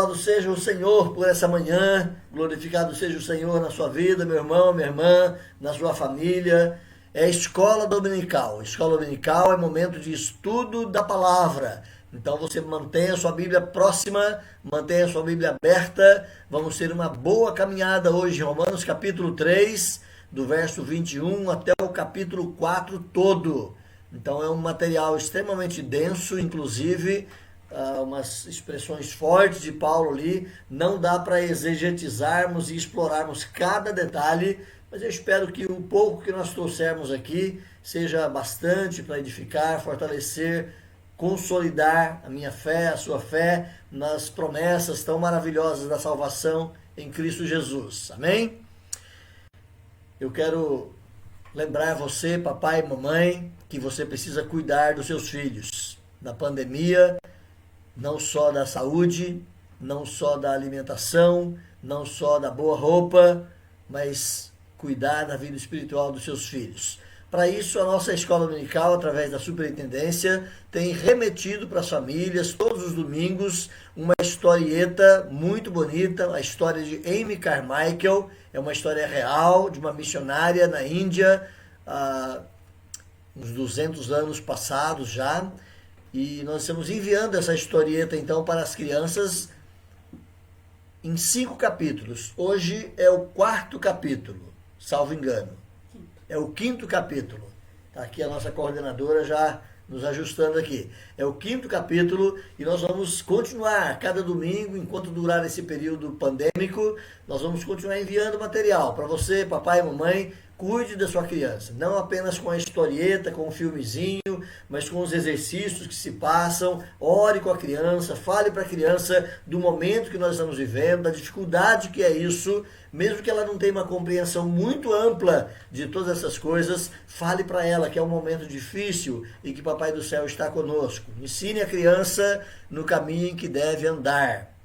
Louvado seja o Senhor por essa manhã, glorificado seja o Senhor na sua vida, meu irmão, minha irmã, na sua família. É escola dominical. Escola dominical é momento de estudo da palavra. Então você mantenha a sua Bíblia próxima, mantenha a sua Bíblia aberta. Vamos ter uma boa caminhada hoje, Romanos capítulo 3, do verso 21 até o capítulo 4 todo. Então é um material extremamente denso, inclusive umas expressões fortes de Paulo ali. Não dá para exegetizarmos e explorarmos cada detalhe, mas eu espero que o pouco que nós trouxermos aqui seja bastante para edificar, fortalecer, consolidar a minha fé, a sua fé nas promessas tão maravilhosas da salvação em Cristo Jesus. Amém? Eu quero lembrar você, papai e mamãe, que você precisa cuidar dos seus filhos. Na pandemia, não só da saúde, não só da alimentação, não só da boa roupa, mas cuidar da vida espiritual dos seus filhos. Para isso, a nossa escola dominical, através da superintendência, tem remetido para as famílias, todos os domingos, uma historieta muito bonita, a história de Amy Carmichael. É uma história real de uma missionária na Índia, há uns 200 anos passados já. E nós estamos enviando essa historieta, então, para as crianças em 5 capítulos. Hoje é o 4º capítulo, salvo engano. É o 5º capítulo. Está aqui a nossa coordenadora já nos ajustando aqui. É o 5º capítulo e nós vamos continuar cada domingo, enquanto durar esse período pandêmico, nós vamos continuar enviando material para você, papai e mamãe. Cuide da sua criança, não apenas com a historieta, com o filmezinho, mas com os exercícios que se passam. Ore com a criança, fale para a criança do momento que nós estamos vivendo, da dificuldade que é isso, mesmo que ela não tenha uma compreensão muito ampla de todas essas coisas, fale para ela que é um momento difícil e que Papai do Céu está conosco. Ensine a criança no caminho em que deve andar.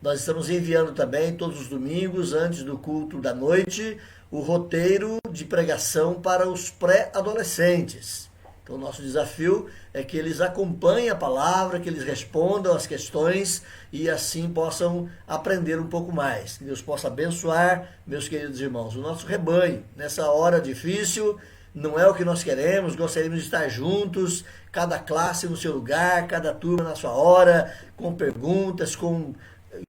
Nós estamos enviando também todos os domingos, antes do culto da noite, o roteiro de pregação para os pré-adolescentes. Então, o nosso desafio é que eles acompanhem a palavra, que eles respondam as questões e assim possam aprender um pouco mais. Que Deus possa abençoar, meus queridos irmãos, o nosso rebanho. Nessa hora difícil, não é o que nós queremos, gostaríamos de estar juntos, cada classe no seu lugar, cada turma na sua hora, com perguntas, com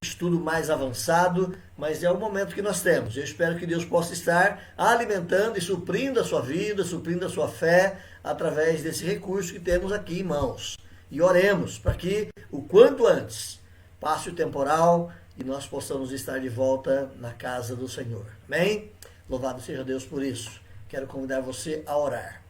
estudo mais avançado, mas é o momento que nós temos. Eu espero que Deus possa estar alimentando e suprindo a sua vida, suprindo a sua fé, através desse recurso que temos aqui em mãos. E oremos para que, o quanto antes, passe o temporal e nós possamos estar de volta na casa do Senhor. Amém? Louvado seja Deus por isso. Quero convidar você a orar.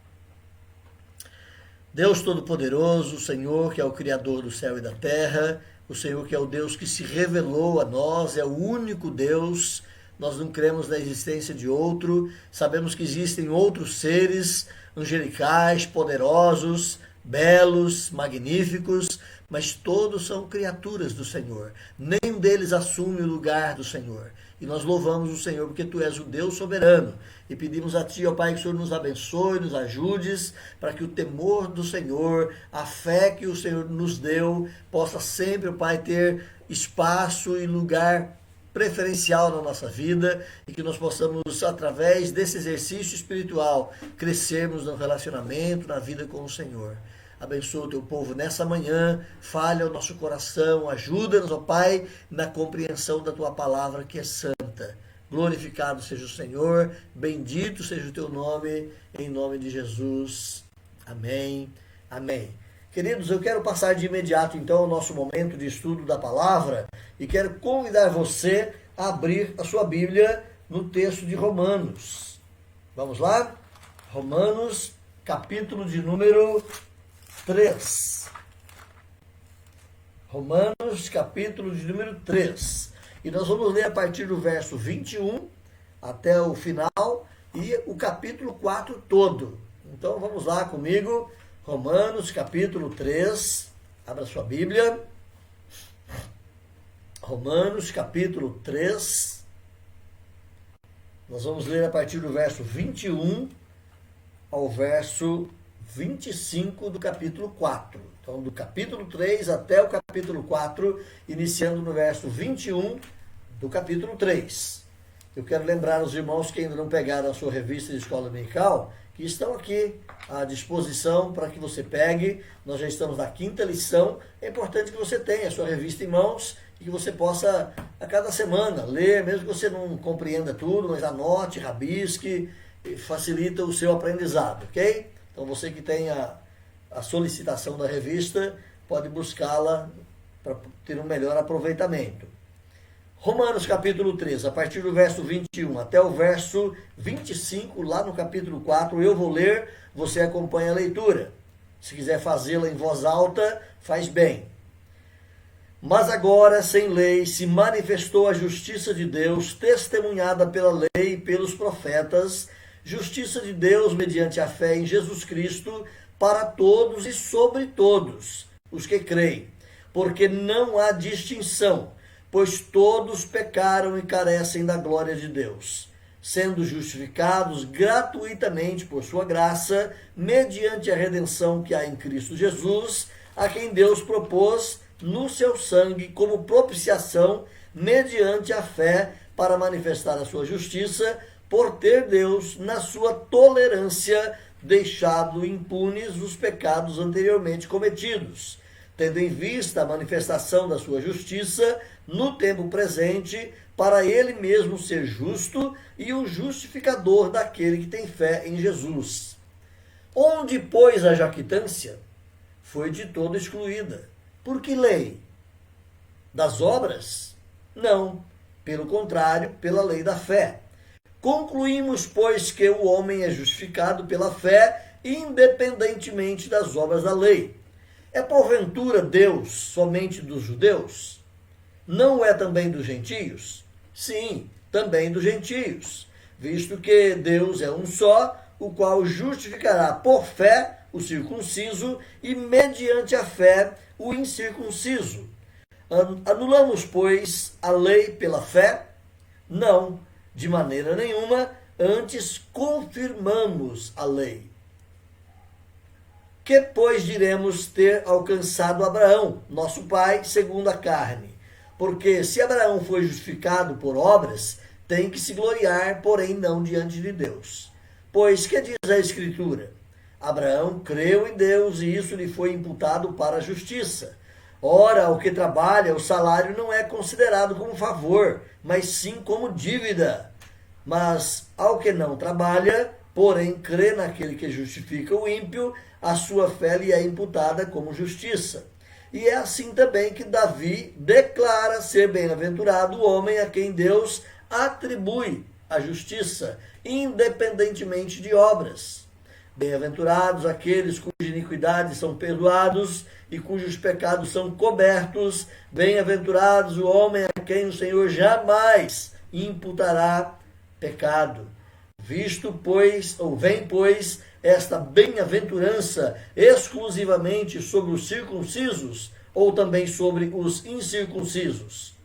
Deus Todo-Poderoso, o Senhor que é o Criador do céu e da terra, o Senhor que é o Deus que se revelou a nós, é o único Deus. Nós não cremos na existência de outro, sabemos que existem outros seres angelicais, poderosos, belos, magníficos, mas todos são criaturas do Senhor. Nenhum deles assume o lugar do Senhor. E nós louvamos o Senhor porque Tu és o Deus soberano. E pedimos a Ti, ó Pai, que o Senhor nos abençoe, nos ajudes, para que o temor do Senhor, a fé que o Senhor nos deu, possa sempre, ó Pai, ter espaço e lugar preferencial na nossa vida e que nós possamos, através desse exercício espiritual, crescermos no relacionamento, na vida com o Senhor. Abençoa o Teu povo nessa manhã, fale ao nosso coração, ajuda-nos, ó Pai, na compreensão da Tua palavra que é santa. Glorificado seja o Senhor, bendito seja o Teu nome, em nome de Jesus. Amém, amém. Queridos, eu quero passar de imediato então ao nosso momento de estudo da palavra e quero convidar você a abrir a sua Bíblia no texto de Romanos. Vamos lá? Romanos, capítulo de número 3. Romanos, capítulo de número 3. E nós vamos ler a partir do verso 21 até o final e o capítulo 4 todo. Então vamos lá comigo, Romanos, capítulo 3. Abra sua Bíblia. Romanos, capítulo 3. Nós vamos ler a partir do verso 21 ao verso 25 do capítulo 4. Então, do capítulo 3 até o capítulo 4, iniciando no verso 21 do capítulo 3. Eu quero lembrar aos irmãos que ainda não pegaram a sua revista de escola dominical, que estão aqui à disposição para que você pegue. Nós já estamos na 5ª lição. É importante que você tenha a sua revista em mãos e que você possa, a cada semana, ler, mesmo que você não compreenda tudo, mas anote, rabisque, facilita o seu aprendizado, ok? Então você que tem a solicitação da revista, pode buscá-la para ter um melhor aproveitamento. Romanos capítulo 3, a partir do verso 21 até o verso 25, lá no capítulo 4, eu vou ler, você acompanha a leitura. Se quiser fazê-la em voz alta, faz bem. Mas agora, sem lei, se manifestou a justiça de Deus, testemunhada pela lei e pelos profetas, justiça de Deus mediante a fé em Jesus Cristo, para todos e sobre todos os que creem, porque não há distinção, pois todos pecaram e carecem da glória de Deus, sendo justificados gratuitamente por sua graça, mediante a redenção que há em Cristo Jesus, a quem Deus propôs no seu sangue como propiciação, mediante a fé, para manifestar a sua justiça, por ter Deus, na sua tolerância, deixado impunes os pecados anteriormente cometidos, tendo em vista a manifestação da sua justiça no tempo presente, para ele mesmo ser justo e o justificador daquele que tem fé em Jesus. Onde, pois, a jactância foi de todo excluída. Por que lei? Das obras? Não, pelo contrário, pela lei da fé. Concluímos, pois, que o homem é justificado pela fé, independentemente das obras da lei. É porventura Deus somente dos judeus? Não é também dos gentios? Sim, também dos gentios, visto que Deus é um só, o qual justificará por fé o circunciso e mediante a fé o incircunciso. Anulamos, pois, a lei pela fé? Não, de maneira nenhuma, antes confirmamos a lei. Que, pois, diremos ter alcançado Abraão, nosso pai, segundo a carne? Porque se Abraão foi justificado por obras, tem que se gloriar, porém não diante de Deus. Pois que diz a Escritura? Abraão creu em Deus e isso lhe foi imputado para a justiça. Ora, o que trabalha, o salário não é considerado como favor, mas sim como dívida. Mas ao que não trabalha, porém crê naquele que justifica o ímpio, a sua fé lhe é imputada como justiça. E é assim também que Davi declara ser bem-aventurado o homem a quem Deus atribui a justiça, independentemente de obras. Bem-aventurados aqueles cujas iniquidades são perdoados e cujos pecados são cobertos. Bem-aventurados o homem a quem o Senhor jamais imputará pecado. Vem, pois, esta bem-aventurança exclusivamente sobre os circuncisos ou também sobre os incircuncisos?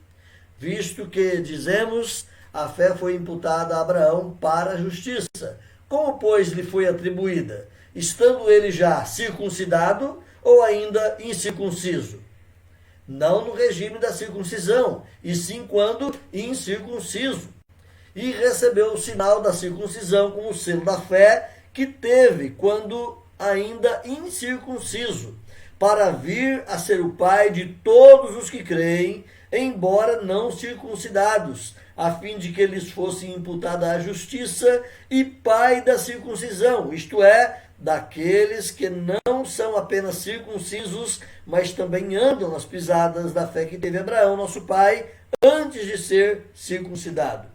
Visto que, dizemos, a fé foi imputada a Abraão para a justiça. Como, pois, lhe foi atribuída? Estando ele já circuncidado ou ainda incircunciso? Não no regime da circuncisão, e sim quando incircunciso. E recebeu o sinal da circuncisão como o selo da fé que teve quando ainda incircunciso, para vir a ser o pai de todos os que creem, embora não circuncidados, a fim de que lhes fosse imputada a justiça, e pai da circuncisão, isto é, daqueles que não são apenas circuncisos, mas também andam nas pisadas da fé que teve Abraão, nosso pai, antes de ser circuncidado.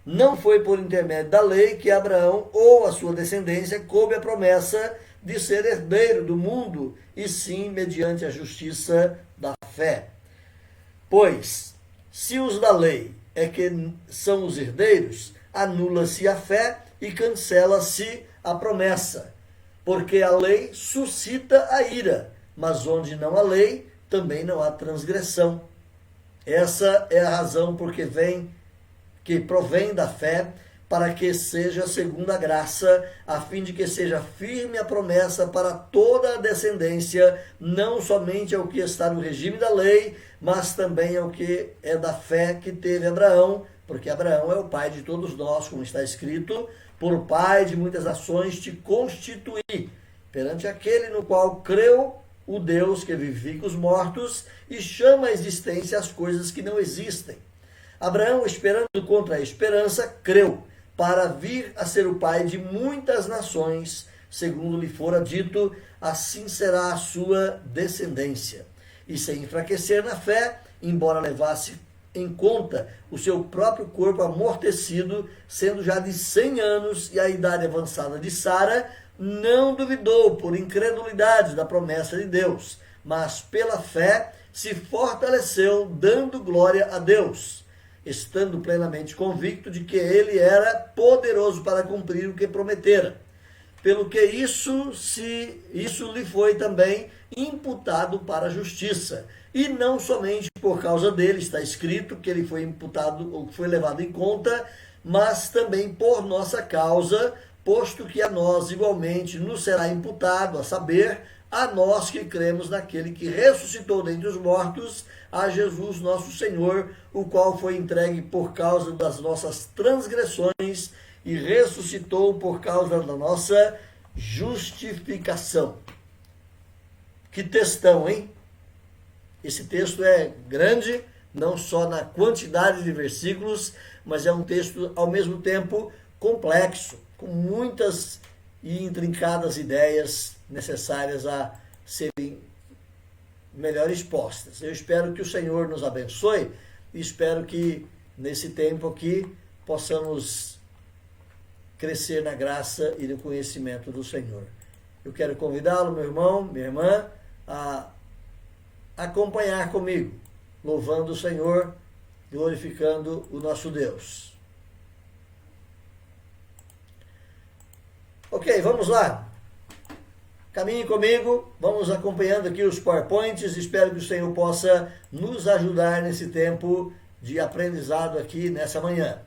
Não foi por intermédio da lei que Abraão ou a sua descendência coube a promessa de ser herdeiro do mundo, e sim mediante a justiça da fé. Pois, se os da lei é que são os herdeiros, anula-se a fé e cancela-se a promessa, porque a lei suscita a ira, mas onde não há lei, também não há transgressão. Essa é a razão porque provém da fé, para que seja segundo a graça, a fim de que seja firme a promessa para toda a descendência, não somente ao que está no regime da lei, mas também ao que é da fé que teve Abraão, porque Abraão é o pai de todos nós, como está escrito, por pai de muitas nações te constituí, perante aquele no qual creu o Deus que vivifica os mortos e chama à existência as coisas que não existem. Abraão, esperando contra a esperança, creu, para vir a ser o pai de muitas nações, segundo lhe fora dito, assim será a sua descendência. E sem enfraquecer na fé, embora levasse em conta o seu próprio corpo amortecido, sendo já de 100 anos e a idade avançada de Sara, não duvidou por incredulidade da promessa de Deus, mas pela fé se fortaleceu, dando glória a Deus, estando plenamente convicto de que ele era poderoso para cumprir o que prometera. Pelo que isso lhe foi também imputado para a justiça. E não somente por causa dele, está escrito que ele foi imputado ou foi levado em conta, mas também por nossa causa, posto que a nós igualmente nos será imputado, a saber, a nós que cremos naquele que ressuscitou dentre os mortos, a Jesus nosso Senhor, o qual foi entregue por causa das nossas transgressões e ressuscitou por causa da nossa justificação. Que textão, hein? Esse texto é grande, não só na quantidade de versículos, mas é um texto, ao mesmo tempo, complexo, com muitas e intrincadas ideias necessárias a serem melhor expostas. Eu espero que o Senhor nos abençoe e espero que, nesse tempo aqui, possamos crescer na graça e no conhecimento do Senhor. Eu quero convidá-lo, meu irmão, minha irmã, a acompanhar comigo, louvando o Senhor, glorificando o nosso Deus. Ok, vamos lá. Caminhe comigo, vamos acompanhando aqui os PowerPoints, espero que o Senhor possa nos ajudar nesse tempo de aprendizado aqui nessa manhã.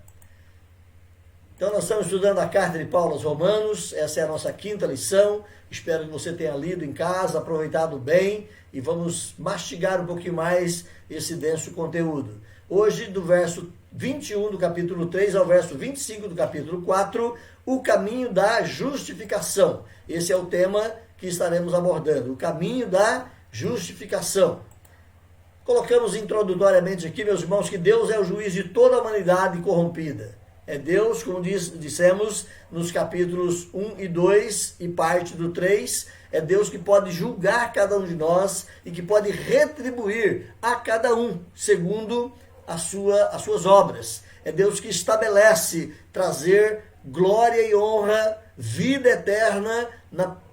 Então nós estamos estudando a carta de Paulo aos Romanos, essa é a nossa 5ª lição, espero que você tenha lido em casa, aproveitado bem e vamos mastigar um pouquinho mais esse denso conteúdo. Hoje, do verso 21 do capítulo 3 ao verso 25 do capítulo 4, o caminho da justificação. Esse é o tema que estaremos abordando, o caminho da justificação. Colocamos introdutoriamente aqui, meus irmãos, que Deus é o juiz de toda a humanidade corrompida. É Deus, como dissemos nos capítulos 1 e 2 e parte do 3, é Deus que pode julgar cada um de nós e que pode retribuir a cada um segundo as suas obras. É Deus que estabelece trazer glória e honra, vida eterna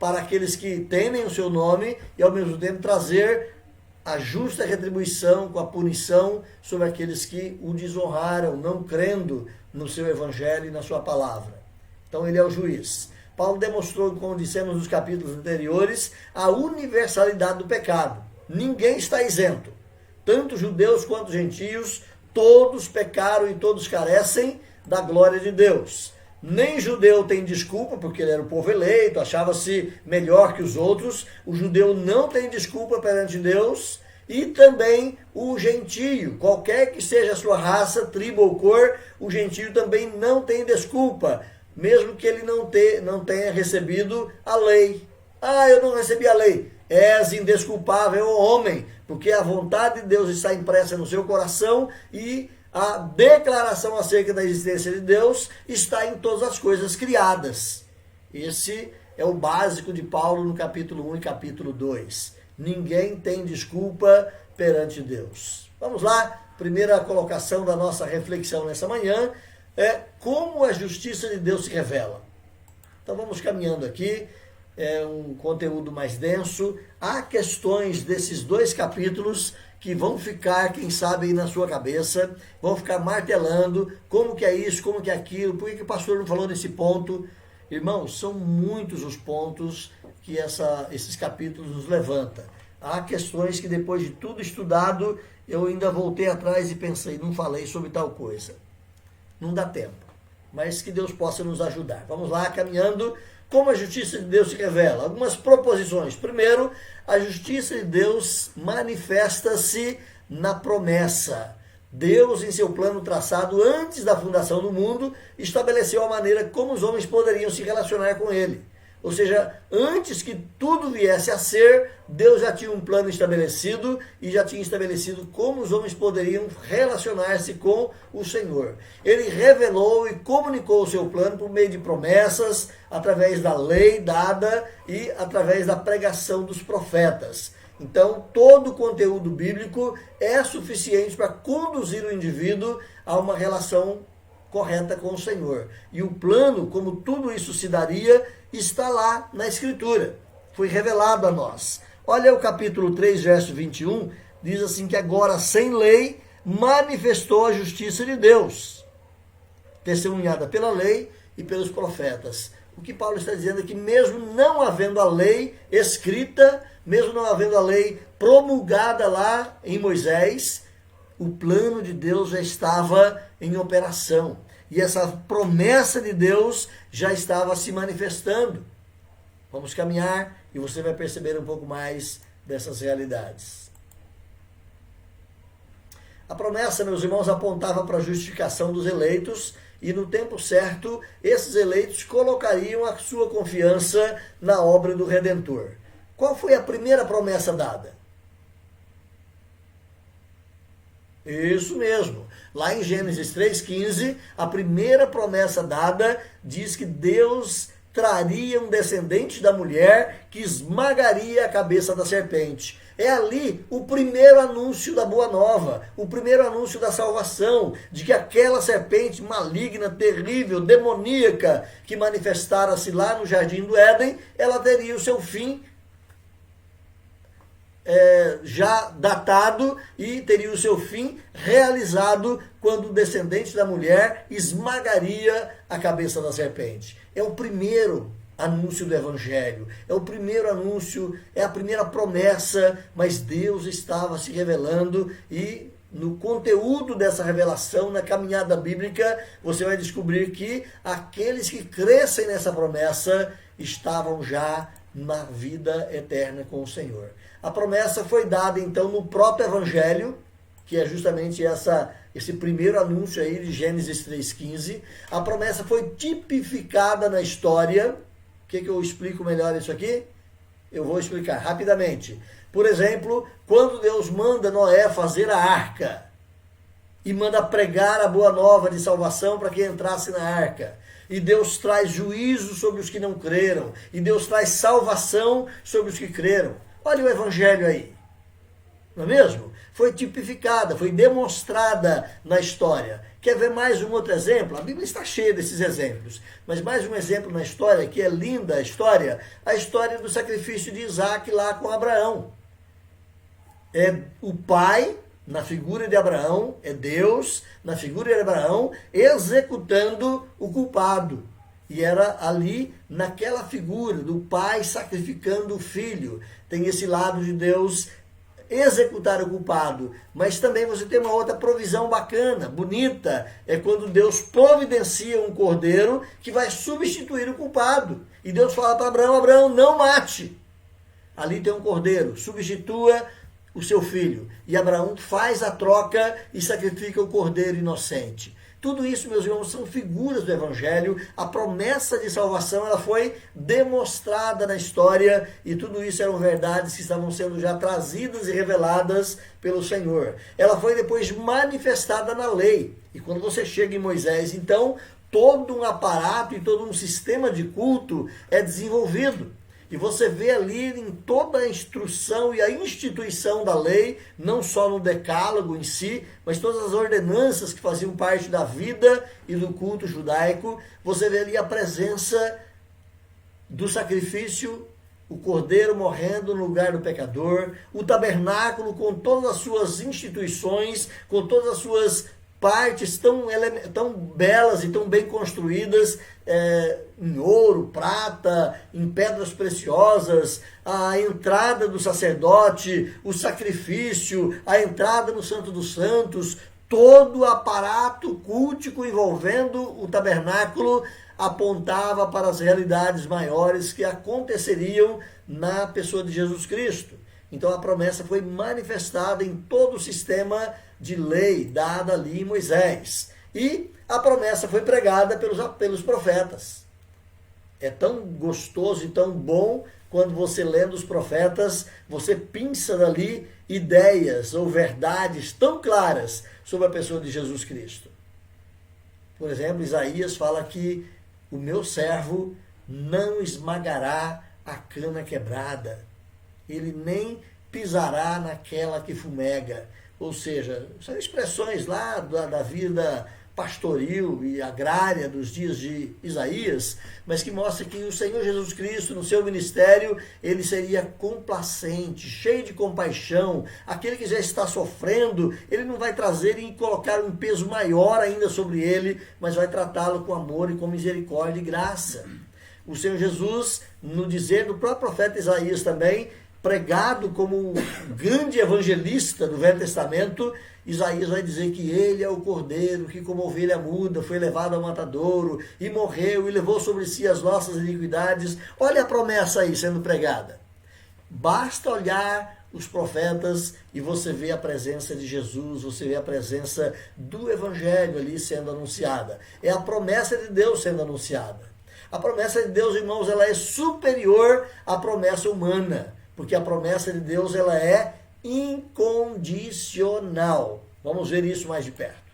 para aqueles que temem o seu nome e ao mesmo tempo trazer a justa retribuição com a punição sobre aqueles que o desonraram, não crendo no seu evangelho e na sua palavra. Então ele é o juiz. Paulo demonstrou, como dissemos nos capítulos anteriores, a universalidade do pecado. Ninguém está isento. Tanto judeus quanto gentios, todos pecaram e todos carecem da glória de Deus. Nem judeu tem desculpa, porque ele era o povo eleito, achava-se melhor que os outros. O judeu não tem desculpa perante Deus. E também o gentio, qualquer que seja a sua raça, tribo ou cor, o gentio também não tem desculpa, mesmo que ele não tenha recebido a lei. Ah, eu não recebi a lei. És indesculpável, homem, porque a vontade de Deus está impressa no seu coração e a declaração acerca da existência de Deus está em todas as coisas criadas. Esse é o básico de Paulo no capítulo 1 e capítulo 2. Ninguém tem desculpa perante Deus. Vamos lá, primeira colocação da nossa reflexão nessa manhã é como a justiça de Deus se revela. Então vamos caminhando aqui, é um conteúdo mais denso. Há questões desses 2 capítulos que vão ficar, quem sabe, aí na sua cabeça, vão ficar martelando, como que é isso, como que é aquilo, por que o pastor não falou nesse ponto? Irmãos, são muitos os pontos que esses capítulos nos levantam. Há questões que depois de tudo estudado, eu ainda voltei atrás e pensei, não falei sobre tal coisa. Não dá tempo. mas que Deus possa nos ajudar. Vamos lá, caminhando. Como a justiça de Deus se revela? Algumas proposições. Primeiro, a justiça de Deus manifesta-se na promessa. Deus, em seu plano traçado antes da fundação do mundo, estabeleceu a maneira como os homens poderiam se relacionar com ele. Ou seja, antes que tudo viesse a ser, Deus já tinha um plano estabelecido e já tinha estabelecido como os homens poderiam relacionar-se com o Senhor. Ele revelou e comunicou o seu plano por meio de promessas, através da lei dada e através da pregação dos profetas. Então, todo o conteúdo bíblico é suficiente para conduzir o indivíduo a uma relação correta com o Senhor. E o plano, como tudo isso se daria, está lá na Escritura. Foi revelado a nós. Olha o capítulo 3, verso 21, diz assim que agora, sem lei, manifestou a justiça de Deus, testemunhada pela lei e pelos profetas. O que Paulo está dizendo é que mesmo não havendo a lei escrita, mesmo não havendo a lei promulgada lá em Moisés, o plano de Deus já estava em operação. E essa promessa de Deus já estava se manifestando. Vamos caminhar e você vai perceber um pouco mais dessas realidades. A promessa, meus irmãos, apontava para a justificação dos eleitos e no tempo certo, esses eleitos colocariam a sua confiança na obra do Redentor. Qual foi a primeira promessa dada? Isso mesmo. Lá em Gênesis 3,15, a primeira promessa dada diz que Deus traria um descendente da mulher que esmagaria a cabeça da serpente. É ali o primeiro anúncio da boa nova, o primeiro anúncio da salvação, de que aquela serpente maligna, terrível, demoníaca, que manifestara-se lá no Jardim do Éden, ela teria o seu fim já datado e teria o seu fim realizado quando o descendente da mulher esmagaria a cabeça da serpente. É o primeiro anúncio do Evangelho, é o primeiro anúncio, é a primeira promessa, mas Deus estava se revelando e no conteúdo dessa revelação, na caminhada bíblica, você vai descobrir que aqueles que crescem nessa promessa estavam já na vida eterna com o Senhor. A promessa foi dada então no próprio Evangelho, que é justamente esse primeiro anúncio aí de Gênesis 3,15. A promessa foi tipificada na história. Que eu explico melhor isso aqui? Eu vou explicar rapidamente. Por exemplo, quando Deus manda Noé fazer a arca e manda pregar a boa nova de salvação para que entrasse na arca. E Deus traz juízo sobre os que não creram. E Deus traz salvação sobre os que creram. Olha o Evangelho aí. Não é mesmo? Foi tipificada, foi demonstrada na história. Quer ver mais um outro exemplo? A Bíblia está cheia desses exemplos. Mas mais um exemplo na história, que é linda a história do sacrifício de Isaac lá com Abraão. É o pai, na figura de Abraão, é Deus, na figura de Abraão, executando o culpado. E era ali, naquela figura do pai sacrificando o filho. Tem esse lado de Deus executar o culpado. Mas também você tem uma outra provisão bacana, bonita. É quando Deus providencia um cordeiro que vai substituir o culpado. E Deus fala para Abraão, Abraão, não mate. Ali tem um cordeiro, substitua o seu filho. E Abraão faz a troca e sacrifica o cordeiro inocente. Tudo isso, meus irmãos, são figuras do Evangelho. A promessa de salvação ela foi demonstrada na história e tudo isso eram verdades que estavam sendo já trazidas e reveladas pelo Senhor. Ela foi depois manifestada na lei. E quando você chega em Moisés, então, todo um aparato e todo um sistema de culto é desenvolvido. E você vê ali em toda a instrução e a instituição da lei, não só no decálogo em si, mas todas as ordenanças que faziam parte da vida e do culto judaico, você vê ali a presença do sacrifício, o cordeiro morrendo no lugar do pecador, o tabernáculo com todas as suas instituições, com todas as suas partes tão belas e tão bem construídas, em ouro, prata, em pedras preciosas, a entrada do sacerdote, o sacrifício, a entrada no Santo dos Santos, todo o aparato cultico envolvendo o tabernáculo apontava para as realidades maiores que aconteceriam na pessoa de Jesus Cristo. Então a promessa foi manifestada em todo o sistema de lei dada ali em Moisés. E a promessa foi pregada pelos profetas. É tão gostoso e tão bom quando você lendo os profetas, você pinça dali ideias ou verdades tão claras sobre a pessoa de Jesus Cristo. Por exemplo, Isaías fala que o meu servo não esmagará a cana quebrada, ele nem pisará naquela que fumega. Ou seja, são expressões lá da vida pastoril e agrária dos dias de Isaías, mas que mostra que o Senhor Jesus Cristo, no seu ministério, ele seria complacente, cheio de compaixão. Aquele que já está sofrendo, ele não vai trazer e colocar um peso maior ainda sobre ele, mas vai tratá-lo com amor e com misericórdia e graça. O Senhor Jesus, no dizer do próprio profeta Isaías também, pregado como grande evangelista do Velho Testamento, Isaías vai dizer que ele é o cordeiro que como ovelha muda foi levado ao matadouro e morreu e levou sobre si as nossas iniquidades. Olha a promessa aí sendo pregada. Basta olhar os profetas e você vê a presença de Jesus, você vê a presença do evangelho ali sendo anunciada. É a promessa de Deus sendo anunciada. A promessa de Deus, irmãos, ela é superior à promessa humana, porque a promessa de Deus ela é incondicional. Vamos ver isso mais de perto.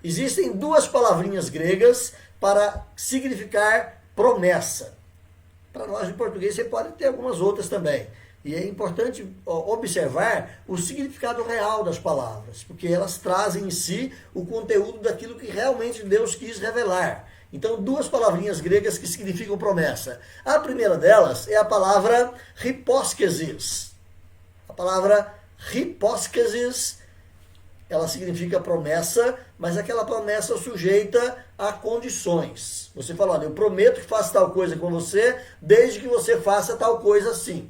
Existem duas palavrinhas gregas para significar promessa. Para nós em português você pode ter algumas outras também. E é importante observar o significado real das palavras, porque elas trazem em si o conteúdo daquilo que realmente Deus quis revelar. Então, duas palavrinhas gregas que significam promessa. A primeira delas é a palavra hyposchesis. A palavra hyposchesis, ela significa promessa, mas aquela promessa sujeita a condições. Você fala, olha, eu prometo que faço tal coisa com você, desde que você faça tal coisa assim.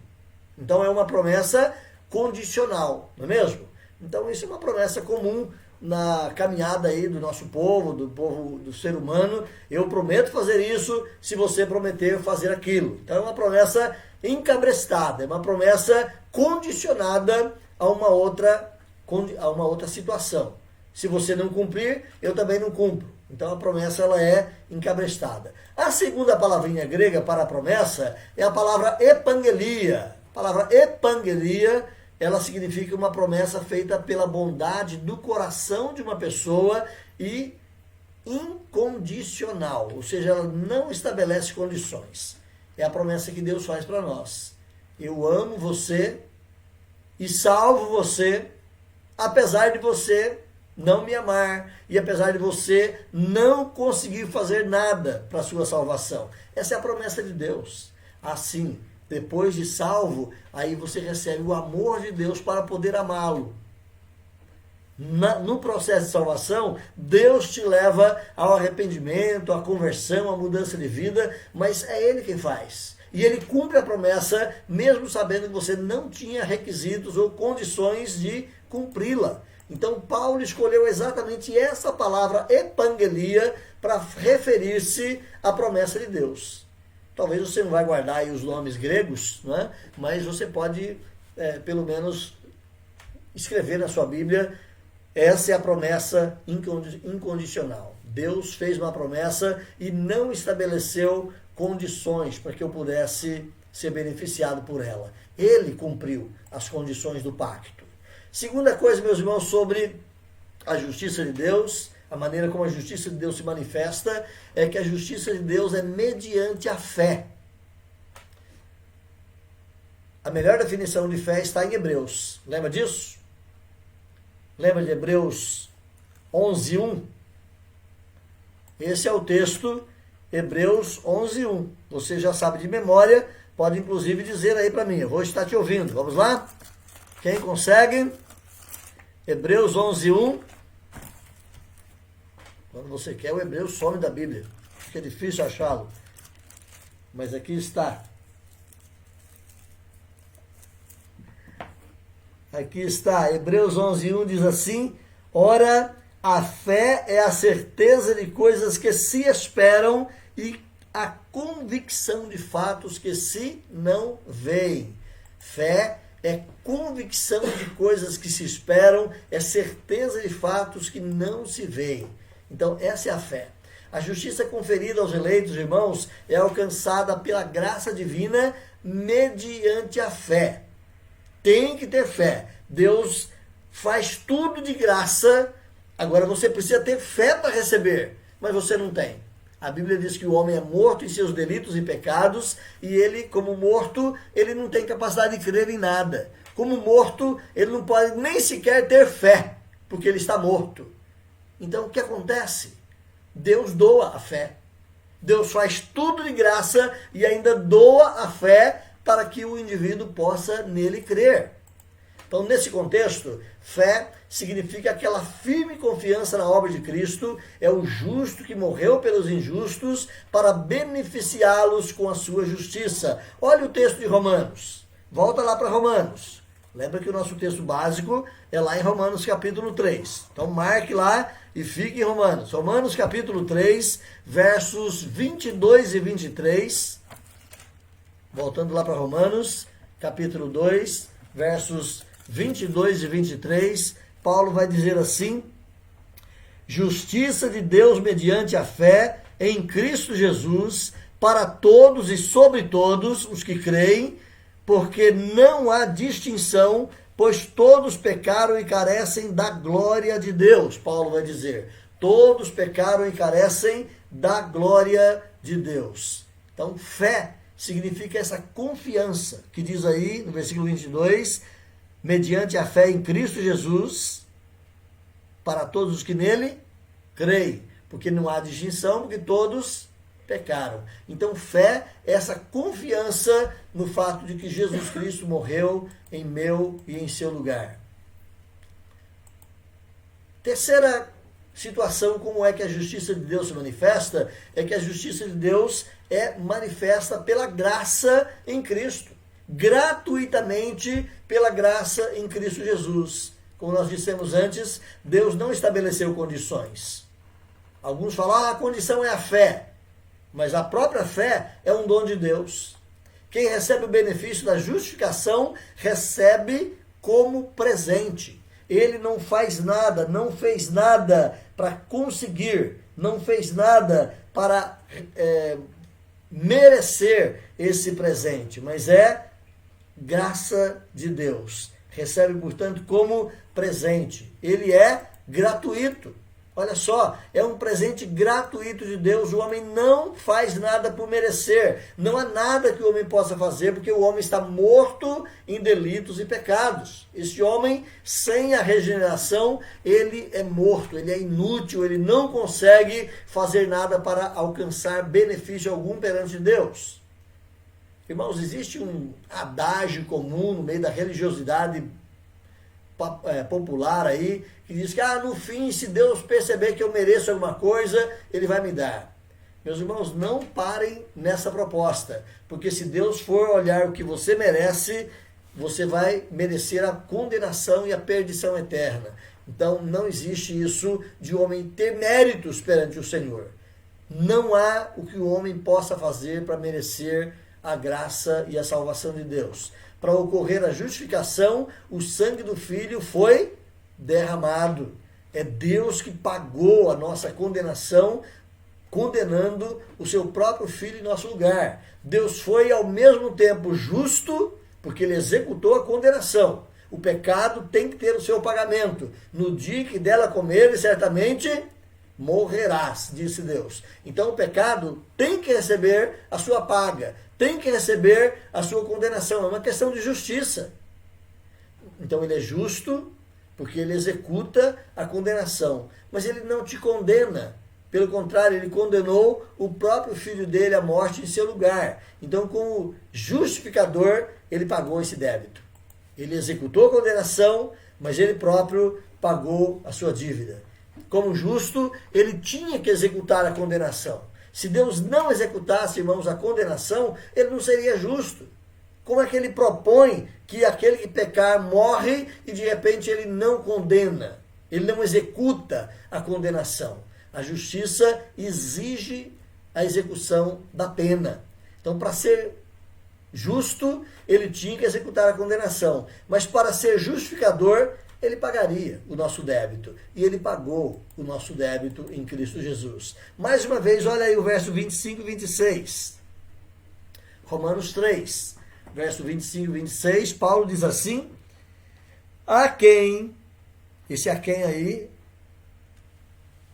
Então é uma promessa condicional, não é mesmo? Então isso é uma promessa comum na caminhada aí do nosso povo, do ser humano. Eu prometo fazer isso se você prometer fazer aquilo. Então é uma promessa encabrestada, é uma promessa condicionada a uma outra situação. Se você não cumprir, eu também não cumpro. Então a promessa ela é encabrestada. A segunda palavrinha grega para a promessa é a palavra epangelia. A palavra epangelia, ela significa uma promessa feita pela bondade do coração de uma pessoa e incondicional, ou seja, ela não estabelece condições. É a promessa que Deus faz para nós. Eu amo você e salvo você, apesar de você não me amar e apesar de você não conseguir fazer nada para a sua salvação. Essa é a promessa de Deus. Assim, depois de salvo, aí você recebe o amor de Deus para poder amá-lo. No processo de salvação, Deus te leva ao arrependimento, à conversão, à mudança de vida, mas é Ele quem faz. E Ele cumpre a promessa, mesmo sabendo que você não tinha requisitos ou condições de cumpri-la. Então, Paulo escolheu exatamente essa palavra epangelia para referir-se à promessa de Deus. Talvez você não vai guardar aí os nomes gregos, né? Mas você pode, pelo menos, escrever na sua Bíblia, essa é a promessa incondicional. Deus fez uma promessa e não estabeleceu condições para que eu pudesse ser beneficiado por ela. Ele cumpriu as condições do pacto. Segunda coisa, meus irmãos, sobre a justiça de Deus, a maneira como a justiça de Deus se manifesta, é que a justiça de Deus é mediante a fé. A melhor definição de fé está em Hebreus. Lembra disso? Lembra de Hebreus 11:1? Esse é o texto, Hebreus 11:1. Você já sabe de memória, pode inclusive dizer aí para mim. Eu vou estar te ouvindo. Vamos lá? Quem consegue? Hebreus 11:1. Quando você quer, o Hebreus some da Bíblia. Fica difícil achá-lo. Mas aqui está. Aqui está. Hebreus 11:1 diz assim: ora, A fé é a certeza de coisas que se esperam e a convicção de fatos que se não veem. Fé é convicção de coisas que se esperam, é certeza de fatos que não se veem. Então, essa é a fé. A justiça conferida aos eleitos, irmãos, é alcançada pela graça divina mediante a fé. Tem que ter fé. Deus faz tudo de graça. Agora você precisa ter fé para receber, mas você não tem. A Bíblia diz que o homem é morto em seus delitos e pecados, e ele, como morto, ele não tem capacidade de crer em nada. Como morto, ele não pode nem sequer ter fé, porque ele está morto. Então, o que acontece? Deus doa a fé. Deus faz tudo de graça e ainda doa a fé para que o indivíduo possa nele crer. Então, nesse contexto, fé significa aquela firme confiança na obra de Cristo, é o justo que morreu pelos injustos para beneficiá-los com a sua justiça. Olha o texto de Romanos. Volta lá para Romanos. Lembra que o nosso texto básico é lá em Romanos capítulo 3. Então marque lá e fique em Romanos. Romanos capítulo 3, versos 22 e 23. Voltando lá para Romanos capítulo 2, versos 22 e 23, Paulo vai dizer assim: justiça de Deus mediante a fé em Cristo Jesus, para todos e sobre todos os que creem, porque não há distinção, pois todos pecaram e carecem da glória de Deus. Paulo vai dizer, todos pecaram e carecem da glória de Deus. Então, fé significa essa confiança, que diz aí no versículo 22, mediante a fé em Cristo Jesus, para todos os que nele creem, porque não há distinção, porque todos pecaram. Então, fé é essa confiança no fato de que Jesus Cristo morreu em meu e em seu lugar. Terceira situação, como é que a justiça de Deus se manifesta, é que a justiça de Deus é manifesta pela graça em Cristo. Gratuitamente pela graça em Cristo Jesus. Como nós dissemos antes, Deus não estabeleceu condições. Alguns falam, a condição é a fé. Mas a própria fé é um dom de Deus. Quem recebe o benefício da justificação, recebe como presente. Ele não faz nada, não fez nada para conseguir, não fez nada para merecer esse presente, mas é graça de Deus. Recebe, portanto, como presente. Ele é gratuito. Olha só, é um presente gratuito de Deus. O homem não faz nada por merecer. Não há nada que o homem possa fazer, porque o homem está morto em delitos e pecados. Esse homem, sem a regeneração, ele é morto, ele é inútil, ele não consegue fazer nada para alcançar benefício algum perante Deus. Irmãos, existe um adágio comum no meio da religiosidade popular aí, que diz que no fim, se Deus perceber que eu mereço alguma coisa, Ele vai me dar. Meus irmãos, não parem nessa proposta, porque se Deus for olhar o que você merece, você vai merecer a condenação e a perdição eterna. Então, não existe isso de o homem ter méritos perante o Senhor. Não há o que o homem possa fazer para merecer a graça e a salvação de Deus. Para ocorrer a justificação, o sangue do Filho foi derramado. É Deus que pagou a nossa condenação, condenando o seu próprio Filho em nosso lugar. Deus foi ao mesmo tempo justo, porque Ele executou a condenação. O pecado tem que ter o seu pagamento. No dia que dela comeres, certamente morrerás, disse Deus. Então o pecado tem que receber a sua paga, tem que receber a sua condenação. É uma questão de justiça. Então ele é justo, porque ele executa a condenação. Mas ele não te condena. Pelo contrário, ele condenou o próprio Filho dele à morte em seu lugar. Então, como justificador, ele pagou esse débito. Ele executou a condenação, mas ele próprio pagou a sua dívida. Como justo, ele tinha que executar a condenação. Se Deus não executasse, irmãos, a condenação, ele não seria justo. Como é que ele propõe que aquele que pecar morre e de repente ele não condena? Ele não executa a condenação. A justiça exige a execução da pena. Então, para ser justo, ele tinha que executar a condenação. Mas para ser justificador, ele pagaria o nosso débito. E ele pagou o nosso débito em Cristo Jesus. Mais uma vez, olha aí o verso 25 e 26. Romanos 3, verso 25 e 26, Paulo diz assim: a quem, esse a quem aí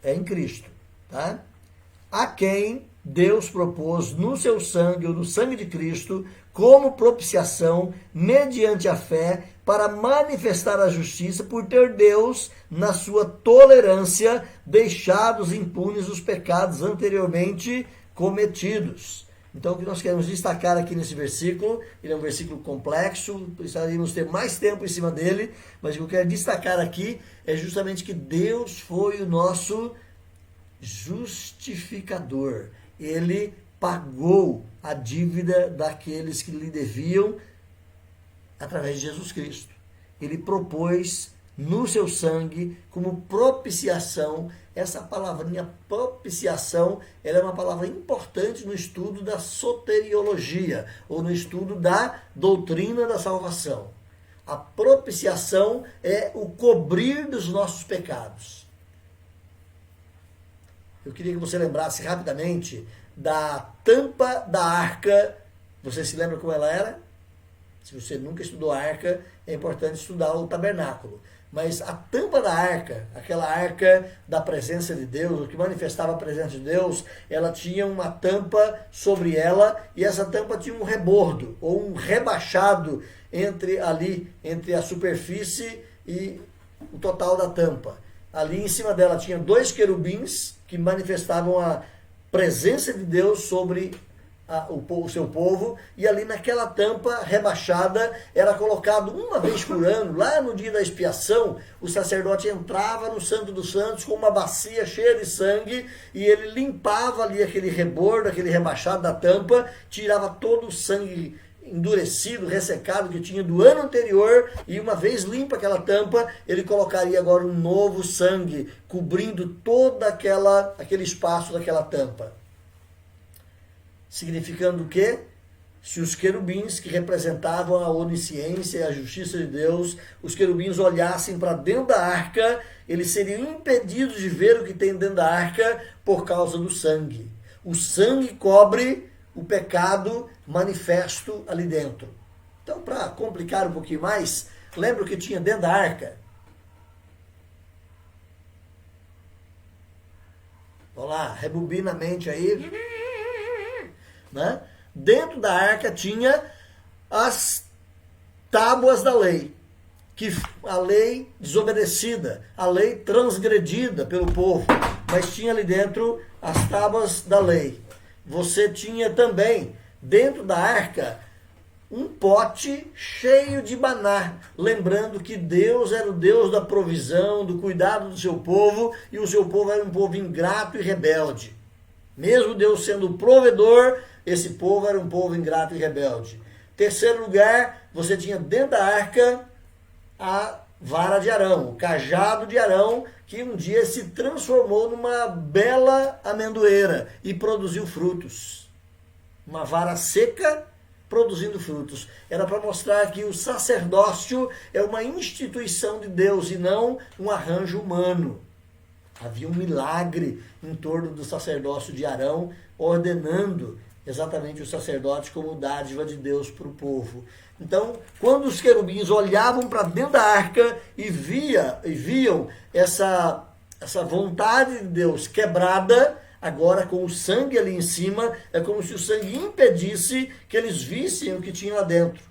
é em Cristo, tá? A quem Deus propôs no seu sangue, ou no sangue de Cristo, como propiciação, mediante a fé, para manifestar a justiça, por ter Deus, na sua tolerância, deixados impunes os pecados anteriormente cometidos. Então, o que nós queremos destacar aqui nesse versículo, ele é um versículo complexo, precisaríamos ter mais tempo em cima dele, mas o que eu quero destacar aqui é justamente que Deus foi o nosso justificador. Ele pagou a dívida daqueles que lhe deviam através de Jesus Cristo. Ele propôs no seu sangue como propiciação. Essa palavrinha propiciação, ela é uma palavra importante no estudo da soteriologia, ou no estudo da doutrina da salvação. A propiciação é o cobrir dos nossos pecados. Eu queria que você lembrasse rapidamente da tampa da arca. Você se lembra como ela era? Se você nunca estudou a arca, é importante estudar o tabernáculo. Mas a tampa da arca, aquela arca da presença de Deus, o que manifestava a presença de Deus, ela tinha uma tampa sobre ela, e essa tampa tinha um rebordo, ou um rebaixado entre a superfície e o total da tampa. Ali em cima dela tinha 2 querubins que manifestavam a presença de Deus sobre o seu povo, e ali naquela tampa rebaixada era colocado uma vez por ano, lá no dia da expiação, o sacerdote entrava no Santo dos Santos com uma bacia cheia de sangue, e ele limpava ali aquele rebordo, aquele rebaixado da tampa, tirava todo o sangue endurecido, ressecado que tinha do ano anterior, e uma vez limpa aquela tampa, ele colocaria agora um novo sangue, cobrindo todo aquele espaço daquela tampa. Significando o quê? Se os querubins, que representavam a onisciência e a justiça de Deus, os querubins olhassem para dentro da arca, eles seriam impedidos de ver o que tem dentro da arca por causa do sangue. O sangue cobre o pecado manifesto ali dentro. Então, para complicar um pouquinho mais, lembra o que tinha dentro da arca? Vamos lá, rebobina a mente aí. Né? Dentro da arca tinha as tábuas da lei, que a lei desobedecida, a lei transgredida pelo povo, mas tinha ali dentro as tábuas da lei. Você tinha também dentro da arca um pote cheio de maná, lembrando que Deus era o Deus da provisão, do cuidado do seu povo, e o seu povo era um povo ingrato e rebelde. Mesmo Deus sendo o provedor, esse povo era um povo ingrato e rebelde. Terceiro lugar, você tinha dentro da arca a vara de Arão, o cajado de Arão, que um dia se transformou numa bela amendoeira e produziu frutos. Uma vara seca produzindo frutos. Era para mostrar que o sacerdócio é uma instituição de Deus e não um arranjo humano. Havia um milagre em torno do sacerdócio de Arão, ordenando exatamente o sacerdote como dádiva de Deus para o povo. Então, quando os querubins olhavam para dentro da arca e viam essa vontade de Deus quebrada, agora com o sangue ali em cima, é como se o sangue impedisse que eles vissem o que tinha lá dentro.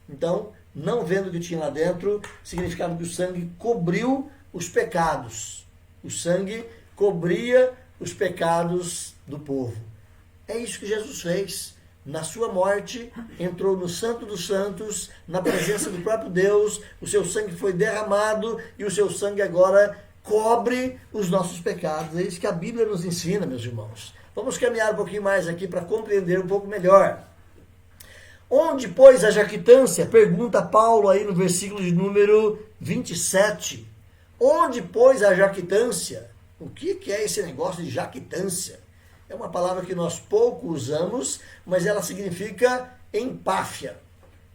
Então, não vendo o que tinha lá dentro, significava que o sangue cobriu os pecados. O sangue cobria os pecados do povo. É isso que Jesus fez. Na sua morte, entrou no Santo dos Santos, na presença do próprio Deus, o seu sangue foi derramado e o seu sangue agora cobre os nossos pecados. É isso que a Bíblia nos ensina, meus irmãos. Vamos caminhar um pouquinho mais aqui para compreender um pouco melhor. Onde, pois, a jactância? Pergunta Paulo aí no versículo de número 27. Onde, pois, a jactância? O que é esse negócio de jactância? É uma palavra que nós pouco usamos, mas ela significa empáfia.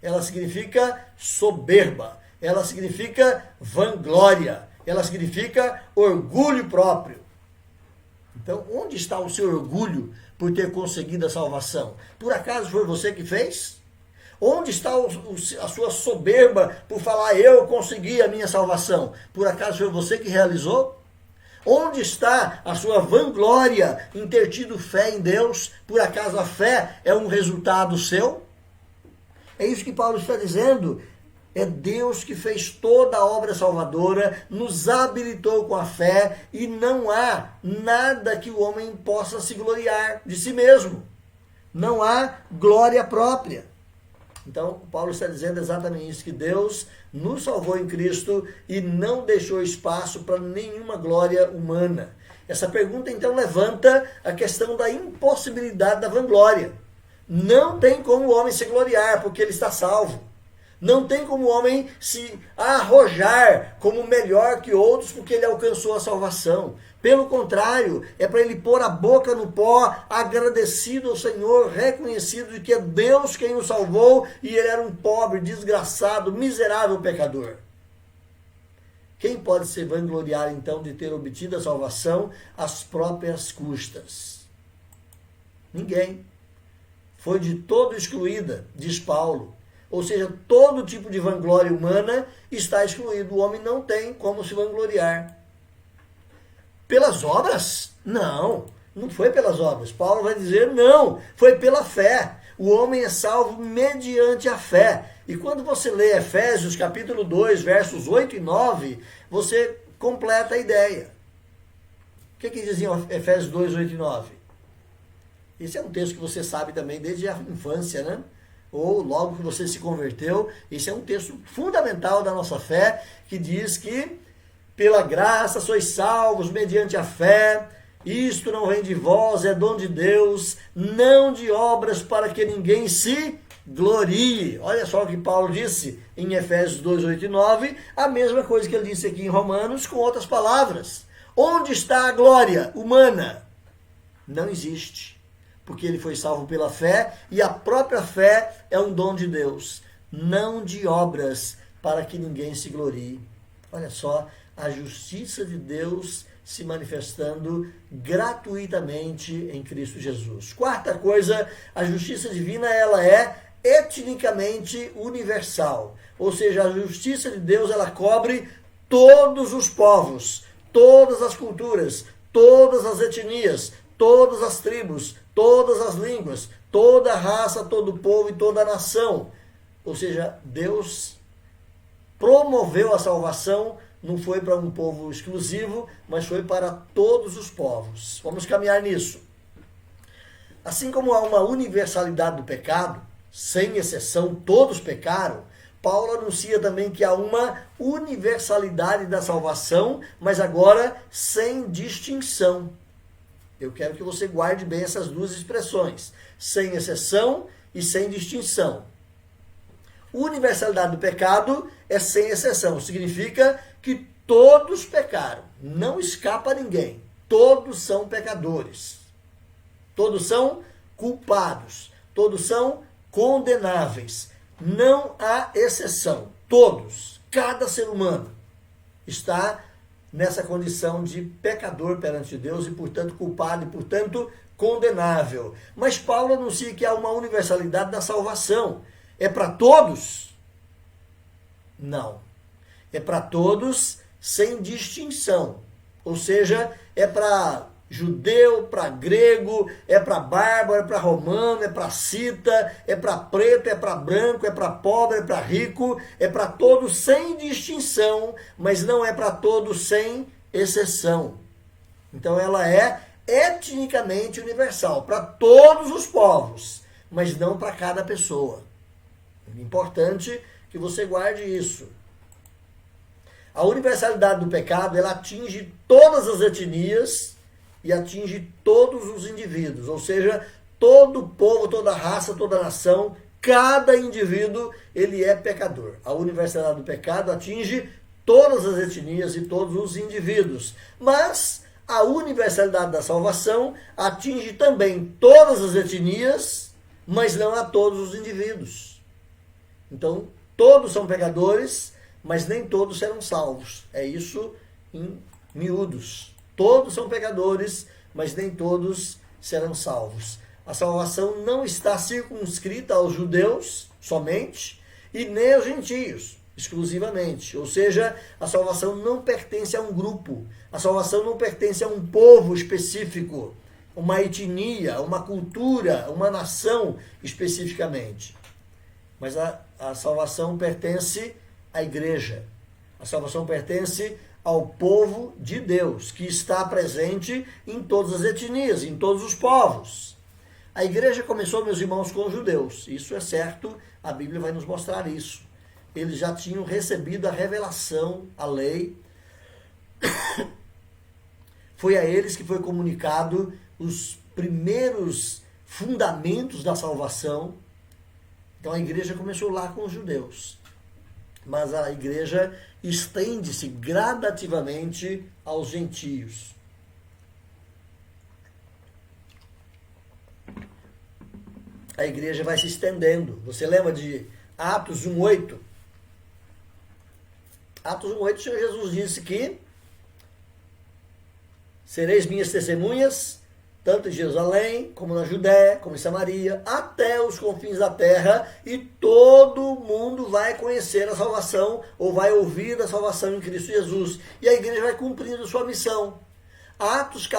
Ela significa soberba. Ela significa vanglória. Ela significa orgulho próprio. Então, onde está o seu orgulho por ter conseguido a salvação? Por acaso foi você que fez? Onde está a sua soberba por falar, eu consegui a minha salvação? Por acaso foi você que realizou? Onde está a sua vanglória em ter tido fé em Deus? Por acaso a fé é um resultado seu? É isso que Paulo está dizendo. É Deus que fez toda a obra salvadora, nos habilitou com a fé e não há nada que o homem possa se gloriar de si mesmo. Não há glória própria. Então, Paulo está dizendo exatamente isso, que Deus nos salvou em Cristo e não deixou espaço para nenhuma glória humana. Essa pergunta, então, levanta a questão da impossibilidade da vanglória. Não tem como o homem se gloriar, porque ele está salvo. Não tem como o homem se arrojar como melhor que outros, porque ele alcançou a salvação. Pelo contrário, é para ele pôr a boca no pó, agradecido ao Senhor, reconhecido de que é Deus quem o salvou e ele era um pobre, desgraçado, miserável pecador. Quem pode se vangloriar então de ter obtido a salvação às próprias custas? Ninguém. Foi de todo excluída, diz Paulo. Ou seja, todo tipo de vanglória humana está excluído. O homem não tem como se vangloriar. Pelas obras? Não, não foi pelas obras. Paulo vai dizer, não, foi pela fé. O homem é salvo mediante a fé. E quando você lê Efésios capítulo 2, versos 8 e 9, você completa a ideia. O que dizia Efésios 2, 8 e 9? Esse é um texto que você sabe também desde a infância, né? Ou logo que você se converteu. Esse é um texto fundamental da nossa fé, que diz que pela graça sois salvos mediante a fé. Isto não vem de vós, é dom de Deus, não de obras para que ninguém se glorie. Olha só o que Paulo disse em Efésios 2, 8 e 9, a mesma coisa que ele disse aqui em Romanos, com outras palavras. Onde está a glória humana? Não existe, porque ele foi salvo pela fé, e a própria fé é um dom de Deus, não de obras para que ninguém se glorie. Olha só, a justiça de Deus se manifestando gratuitamente em Cristo Jesus. Quarta coisa, a justiça divina, ela é etnicamente universal. Ou seja, a justiça de Deus, ela cobre todos os povos, todas as culturas, todas as etnias, todas as tribos, todas as línguas, toda a raça, todo o povo e toda a nação. Ou seja, Deus promoveu a salvação, não foi para um povo exclusivo, mas foi para todos os povos. Vamos caminhar nisso. Assim como há uma universalidade do pecado, sem exceção todos pecaram, Paulo anuncia também que há uma universalidade da salvação, mas agora sem distinção. Eu quero que você guarde bem essas duas expressões, sem exceção e sem distinção. Universalidade do pecado é sem exceção, significa que todos pecaram, não escapa ninguém, todos são pecadores, todos são culpados, todos são condenáveis, não há exceção, todos, cada ser humano está nessa condição de pecador perante Deus e, portanto, culpado e, portanto, condenável. Mas Paulo anuncia que há uma universalidade da salvação. É para todos? Não. É para todos sem distinção. Ou seja, é para judeu, para grego, é para bárbaro, é para romano, é para cita, é para preto, é para branco, é para pobre, é para rico, é para todos sem distinção, mas não é para todos sem exceção. Então ela é etnicamente universal, para todos os povos, mas não para cada pessoa. É importante que você guarde isso. A universalidade do pecado, ela atinge todas as etnias e atinge todos os indivíduos, ou seja, todo povo, toda raça, toda nação, cada indivíduo, ele é pecador. A universalidade do pecado atinge todas as etnias e todos os indivíduos. Mas a universalidade da salvação atinge também todas as etnias, mas não a todos os indivíduos. Então, todos são pecadores, mas nem todos serão salvos. É isso em miúdos. Todos são pecadores, mas nem todos serão salvos. A salvação não está circunscrita aos judeus somente e nem aos gentios exclusivamente. Ou seja, a salvação não pertence a um grupo. A salvação não pertence a um povo específico, uma etnia, uma cultura, uma nação especificamente. Mas a salvação pertence à igreja. A salvação pertence ao povo de Deus, que está presente em todas as etnias, em todos os povos. A igreja começou, meus irmãos, com os judeus. Isso é certo, a Bíblia vai nos mostrar isso. Eles já tinham recebido a revelação, a lei. Foi a eles que foi comunicado os primeiros fundamentos da salvação. Então a igreja começou lá com os judeus. Mas a igreja estende-se gradativamente aos gentios. A igreja vai se estendendo. Você lembra de Atos 1:8? Atos 1:8, o Senhor Jesus disse que sereis minhas testemunhas, tanto em Jerusalém, como na Judéia, como em Samaria, até os confins da terra, e todo mundo vai conhecer a salvação, ou vai ouvir a salvação em Cristo Jesus. E a igreja vai cumprindo sua missão. Atos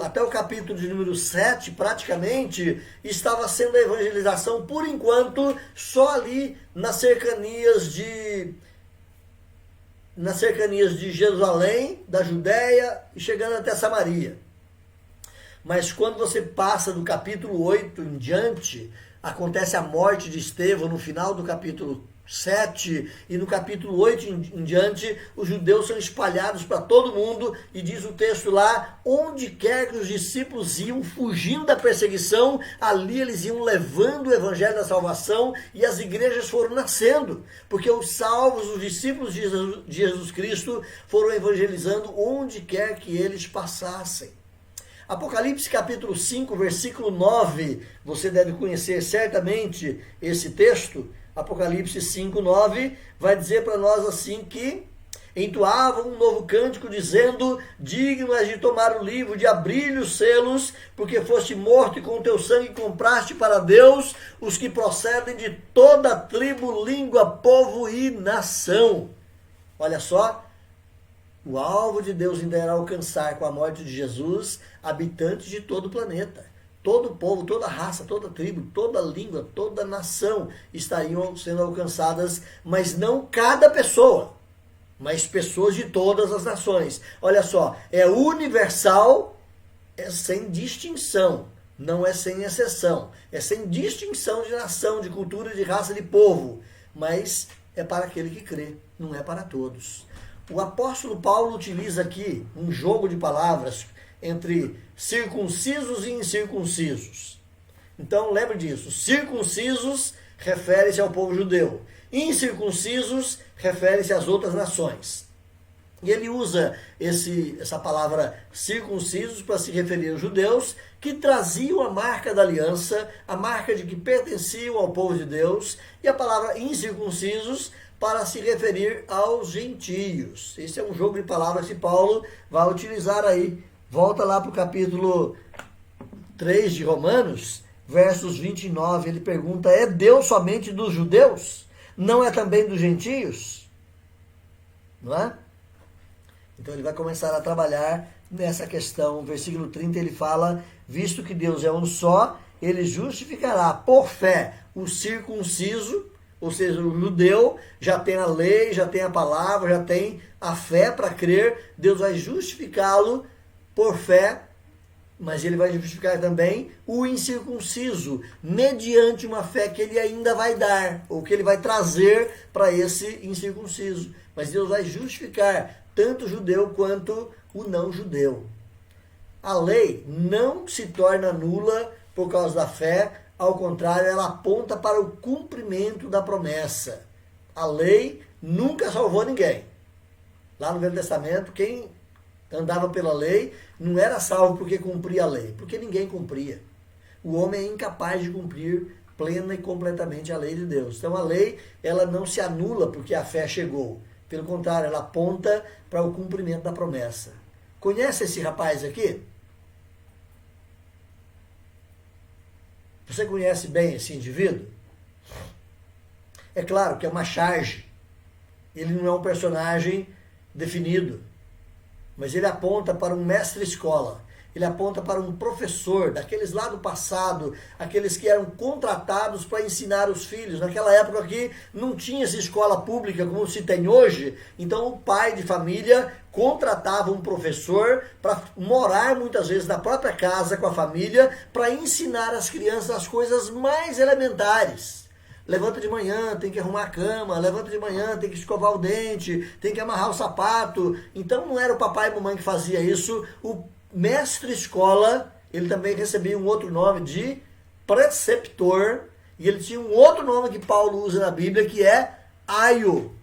até o capítulo de número 7, praticamente, estava sendo a evangelização, por enquanto, só ali nas cercanias de Jerusalém, da Judéia, e chegando até Samaria. Mas quando você passa do capítulo 8 em diante, acontece a morte de Estevão no final do capítulo 7, e no capítulo 8 em diante, os judeus são espalhados para todo mundo, e diz o texto lá, onde quer que os discípulos iam, fugindo da perseguição, ali eles iam levando o evangelho da salvação, e as igrejas foram nascendo, porque os salvos, os discípulos de Jesus Cristo, foram evangelizando onde quer que eles passassem. Apocalipse capítulo 5, versículo 9, você deve conhecer certamente esse texto. Apocalipse 5, 9, vai dizer para nós assim que entoavam um novo cântico dizendo, digno és de tomar o livro, de abrir os selos, porque foste morto e com teu sangue compraste para Deus os que procedem de toda tribo, língua, povo e nação. Olha só, o alvo de Deus ainda era alcançar com a morte de Jesus habitantes de todo o planeta. Todo povo, toda raça, toda tribo, toda língua, toda nação estariam sendo alcançadas, mas não cada pessoa, mas pessoas de todas as nações. Olha só, é universal, é sem distinção, não é sem exceção, é sem distinção de nação, de cultura, de raça, de povo, mas é para aquele que crê, não é para todos. O apóstolo Paulo utiliza aqui um jogo de palavras entre circuncisos e incircuncisos. Então, lembre disso. Circuncisos refere-se ao povo judeu. Incircuncisos refere-se às outras nações. E ele usa essa palavra circuncisos para se referir aos judeus que traziam a marca da aliança, a marca de que pertenciam ao povo de Deus, e a palavra incircuncisos para se referir aos gentios. Esse é um jogo de palavras que Paulo vai utilizar aí. Volta lá para o capítulo 3 de Romanos, versos 29, ele pergunta, é Deus somente dos judeus? Não é também dos gentios? Não é? Então ele vai começar a trabalhar nessa questão. Versículo 30 ele fala, visto que Deus é um só, ele justificará por fé o circunciso, ou seja, o judeu já tem a lei, já tem a palavra, já tem a fé para crer, Deus vai justificá-lo por fé, mas ele vai justificar também o incircunciso, mediante uma fé que ele ainda vai dar, ou que ele vai trazer para esse incircunciso. Mas Deus vai justificar tanto o judeu quanto o não judeu. A lei não se torna nula por causa da fé, ao contrário, ela aponta para o cumprimento da promessa. A lei nunca salvou ninguém. Lá no Velho Testamento, quem andava pela lei não era salvo porque cumpria a lei, porque ninguém cumpria. O homem é incapaz de cumprir plena e completamente a lei de Deus. Então a lei, ela não se anula porque a fé chegou. Pelo contrário, ela aponta para o cumprimento da promessa. Conhece esse rapaz aqui? Você conhece bem esse indivíduo? É claro que é uma charge. Ele não é um personagem definido, mas ele aponta para um mestre-escola. Ele aponta para um professor, daqueles lá do passado, aqueles que eram contratados para ensinar os filhos. Naquela época aqui não tinha essa escola pública como se tem hoje, então o pai de família contratava um professor para morar muitas vezes na própria casa com a família, para ensinar as crianças as coisas mais elementares. Levanta de manhã, tem que arrumar a cama, levanta de manhã, tem que escovar o dente, tem que amarrar o sapato. Então não era o papai e mamãe que fazia isso, o mestre-escola, ele também recebia um outro nome de preceptor, e ele tinha um outro nome que Paulo usa na Bíblia, que é aio.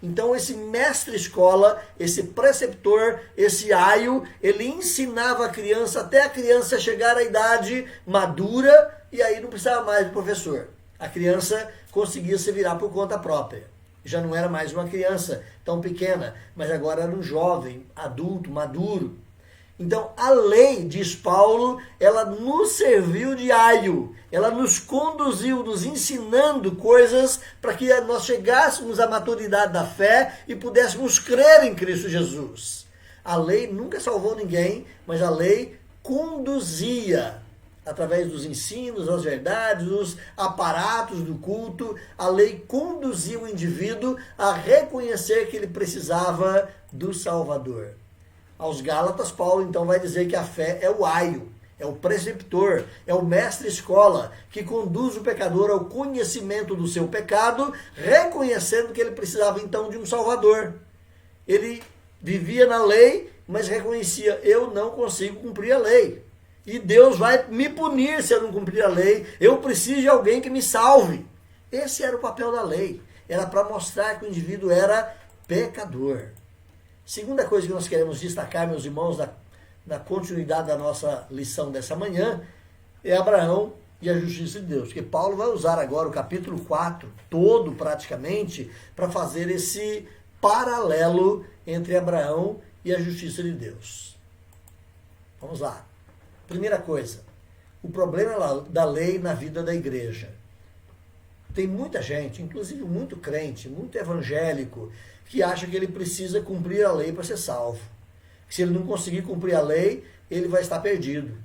Então esse mestre-escola, esse preceptor, esse aio, ele ensinava a criança até a criança chegar à idade madura, e aí não precisava mais do professor. A criança conseguia se virar por conta própria. Já não era mais uma criança tão pequena, mas agora era um jovem, adulto, maduro. Então, a lei, diz Paulo, ela nos serviu de aio, ela nos conduziu, nos ensinando coisas para que nós chegássemos à maturidade da fé e pudéssemos crer em Cristo Jesus. A lei nunca salvou ninguém, mas a lei conduzia, através dos ensinos, das verdades, dos aparatos do culto, a lei conduzia o indivíduo a reconhecer que ele precisava do Salvador. Aos Gálatas, Paulo então vai dizer que a fé é o aio, é o preceptor, é o mestre-escola, que conduz o pecador ao conhecimento do seu pecado, reconhecendo que ele precisava então de um Salvador. Ele vivia na lei, mas reconhecia, eu não consigo cumprir a lei. E Deus vai me punir se eu não cumprir a lei, eu preciso de alguém que me salve. Esse era o papel da lei, era para mostrar que o indivíduo era pecador. Segunda coisa que nós queremos destacar, meus irmãos, na continuidade da nossa lição dessa manhã, é Abraão e a justiça de Deus. Porque Paulo vai usar agora o capítulo 4, todo praticamente, para fazer esse paralelo entre Abraão e a justiça de Deus. Vamos lá. Primeira coisa, o problema da lei na vida da igreja. Tem muita gente, inclusive muito crente, muito evangélico, que acha que ele precisa cumprir a lei para ser salvo. Se ele não conseguir cumprir a lei, ele vai estar perdido.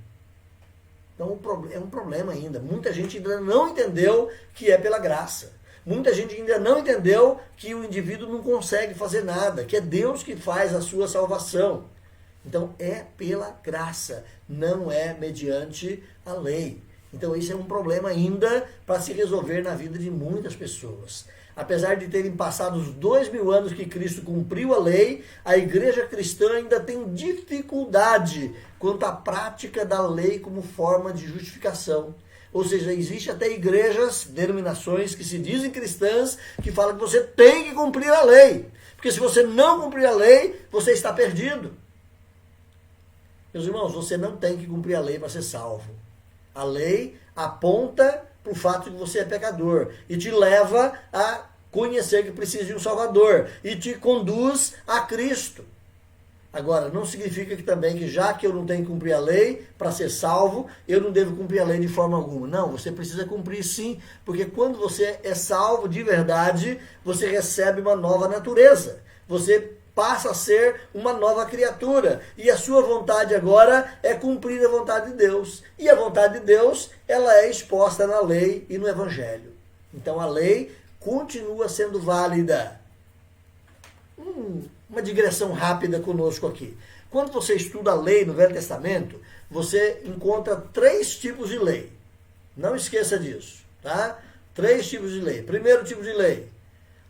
Então é um problema ainda. Muita gente ainda não entendeu que é pela graça. Muita gente ainda não entendeu que o indivíduo não consegue fazer nada, que é Deus que faz a sua salvação. Então é pela graça, não é mediante a lei. Então isso é um problema ainda para se resolver na vida de muitas pessoas. Apesar de terem passado os 2000 anos que Cristo cumpriu a lei, a igreja cristã ainda tem dificuldade quanto à prática da lei como forma de justificação. Ou seja, existe até igrejas, denominações que se dizem cristãs, que falam que você tem que cumprir a lei. Porque se você não cumprir a lei, você está perdido. Meus irmãos, você não tem que cumprir a lei para ser salvo. A lei aponta para o fato de que você é pecador e te leva a conhecer que precisa de um Salvador e te conduz a Cristo. Agora, não significa que também que já que eu não tenho que cumprir a lei para ser salvo, eu não devo cumprir a lei de forma alguma. Não, você precisa cumprir sim, porque quando você é salvo de verdade, você recebe uma nova natureza. Você passa a ser uma nova criatura. E a sua vontade agora é cumprir a vontade de Deus. E a vontade de Deus, ela é exposta na lei e no Evangelho. Então a lei continua sendo válida. Uma digressão rápida conosco aqui. Quando você estuda a lei no Velho Testamento, você encontra 3 tipos de lei. Não esqueça disso, tá? 3 tipos de lei. Primeiro tipo de lei,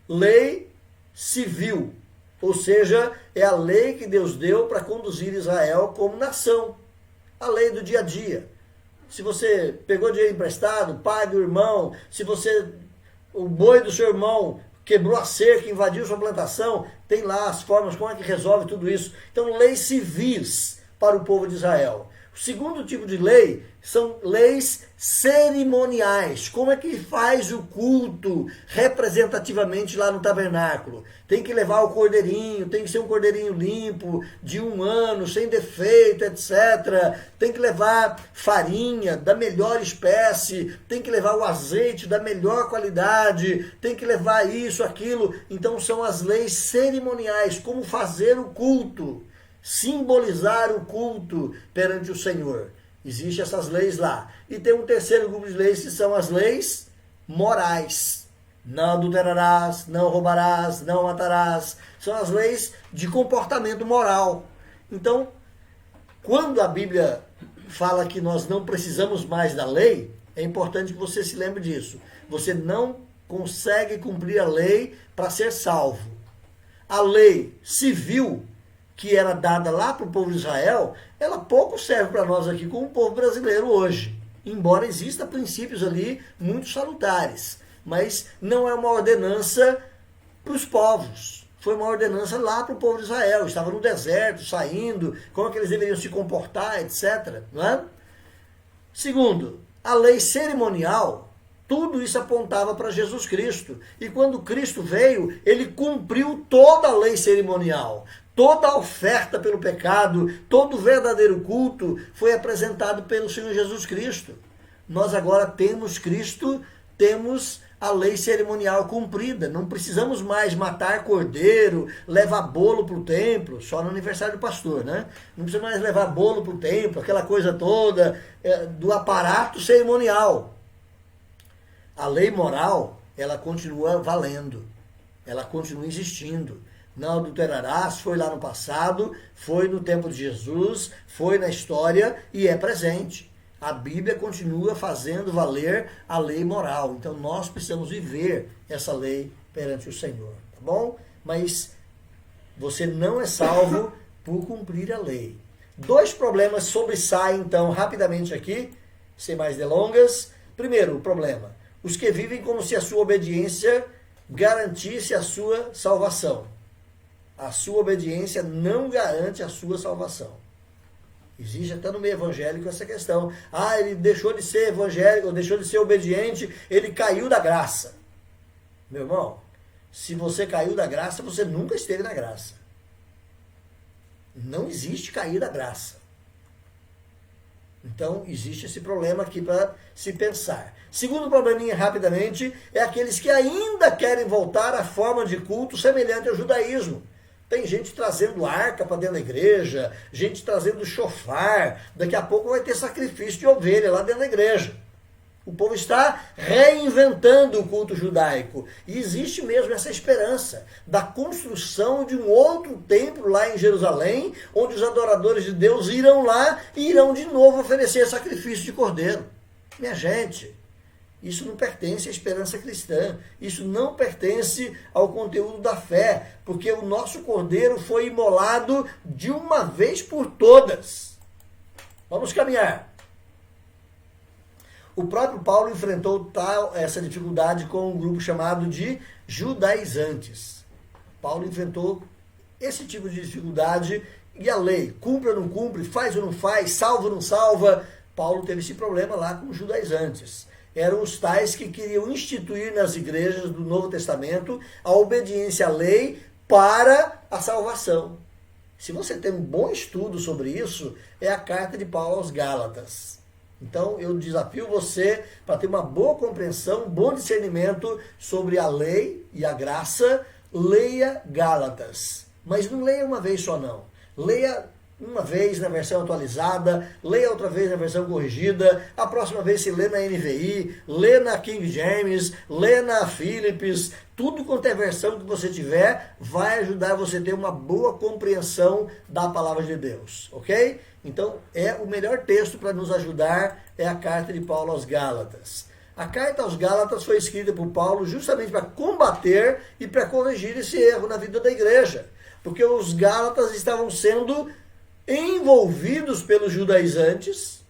lei civil. Ou seja, é a lei que Deus deu para conduzir Israel como nação. A lei do dia a dia. Se você pegou dinheiro emprestado, pague o irmão. Se o boi do seu irmão quebrou a cerca, invadiu sua plantação, tem lá as formas, como é que resolve tudo isso. Então, leis civis para o povo de Israel. O segundo tipo de lei são leis cerimoniais. Como é que faz o culto representativamente lá no tabernáculo? Tem que levar o cordeirinho, tem que ser um cordeirinho limpo, de 1 ano, sem defeito, etc. Tem que levar farinha da melhor espécie, tem que levar o azeite da melhor qualidade, tem que levar isso, aquilo. Então são as leis cerimoniais, como fazer o culto, simbolizar o culto perante o Senhor. Existem essas leis lá. E tem um terceiro grupo de leis que são as leis morais. Não adulterarás, não roubarás, não matarás. São as leis de comportamento moral. Então, quando a Bíblia fala que nós não precisamos mais da lei, é importante que você se lembre disso. Você não consegue cumprir a lei para ser salvo. A lei civil que era dada lá para o povo de Israel, ela pouco serve para nós aqui como povo brasileiro hoje. Embora exista princípios ali muito salutares. Mas não é uma ordenança para os povos. Foi uma ordenança lá para o povo de Israel. Estava no deserto, saindo, como é que eles deveriam se comportar, etc. Não é? Segundo, a lei cerimonial, tudo isso apontava para Jesus Cristo. E quando Cristo veio, ele cumpriu toda a lei cerimonial. Toda a oferta pelo pecado, todo o verdadeiro culto foi apresentado pelo Senhor Jesus Cristo. Nós agora temos Cristo, temos a lei cerimonial cumprida. Não precisamos mais matar cordeiro, levar bolo para o templo, só no aniversário do pastor, né? Não precisa mais levar bolo para o templo, aquela coisa toda do aparato cerimonial. A lei moral, ela continua valendo, ela continua existindo. Não adulterarás, foi lá no passado, foi no tempo de Jesus, foi na história e é presente. A Bíblia continua fazendo valer a lei moral. Então nós precisamos viver essa lei perante o Senhor, tá bom? Mas você não é salvo por cumprir a lei. 2 problemas sobressaem então rapidamente aqui, sem mais delongas. Primeiro, o problema: os que vivem como se a sua obediência garantisse a sua salvação. A sua obediência não garante a sua salvação. Existe até no meio evangélico essa questão. Ah, ele deixou de ser evangélico, ou deixou de ser obediente, ele caiu da graça. Meu irmão, se você caiu da graça, você nunca esteve na graça. Não existe cair da graça. Então, existe esse problema aqui para se pensar. Segundo probleminha, rapidamente, é aqueles que ainda querem voltar à forma de culto semelhante ao judaísmo. Tem gente trazendo arca para dentro da igreja, gente trazendo chofar, daqui a pouco vai ter sacrifício de ovelha lá dentro da igreja. O povo está reinventando o culto judaico. E existe mesmo essa esperança da construção de um outro templo lá em Jerusalém, onde os adoradores de Deus irão lá e irão de novo oferecer sacrifício de cordeiro. Minha gente, isso não pertence à esperança cristã. Isso não pertence ao conteúdo da fé, porque o nosso cordeiro foi imolado de uma vez por todas. Vamos caminhar. O próprio Paulo enfrentou essa dificuldade com um grupo chamado de judaizantes. Paulo enfrentou esse tipo de dificuldade e a lei, cumpre ou não cumpre, faz ou não faz, salva ou não salva. Paulo teve esse problema lá com os judaizantes. Eram os tais que queriam instituir nas igrejas do Novo Testamento a obediência à lei para a salvação. Se você tem um bom estudo sobre isso, é a carta de Paulo aos Gálatas. Então, eu desafio você para ter uma boa compreensão, um bom discernimento sobre a lei e a graça. Leia Gálatas. Mas não leia uma vez só, não. Leia uma vez na versão atualizada, leia outra vez na versão corrigida, a próxima vez você lê na NVI, lê na King James, lê na Phillips, tudo quanto é versão que você tiver, vai ajudar você a ter uma boa compreensão da palavra de Deus, ok? Então, o melhor texto para nos ajudar é a carta de Paulo aos Gálatas. A carta aos Gálatas foi escrita por Paulo justamente para combater e para corrigir esse erro na vida da igreja, porque os Gálatas estavam sendo envolvidos pelos judaizantes,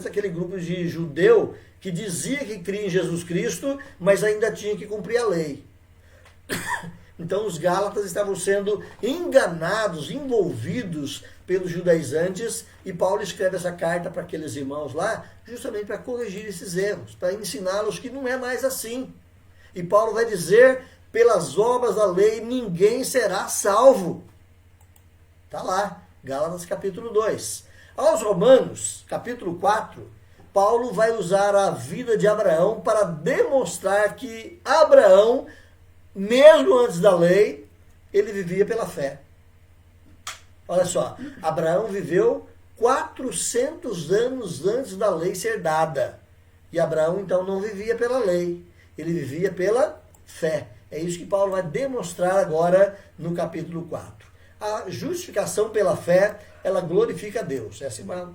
aquele grupo de judeu que dizia que cria em Jesus Cristo, mas ainda tinha que cumprir a lei. Então os Gálatas estavam sendo enganados, envolvidos pelos judaizantes, e Paulo escreve essa carta para aqueles irmãos lá, justamente para corrigir esses erros, para ensiná-los que não é mais assim. E Paulo vai dizer, pelas obras da lei ninguém será salvo. Está lá, Gálatas capítulo 2. Aos Romanos, capítulo 4, Paulo vai usar a vida de Abraão para demonstrar que Abraão, mesmo antes da lei, ele vivia pela fé. Olha só, Abraão viveu 400 anos antes da lei ser dada. E Abraão, então, não vivia pela lei. Ele vivia pela fé. É isso que Paulo vai demonstrar agora no capítulo 4. A justificação pela fé, ela glorifica a Deus. Essa é uma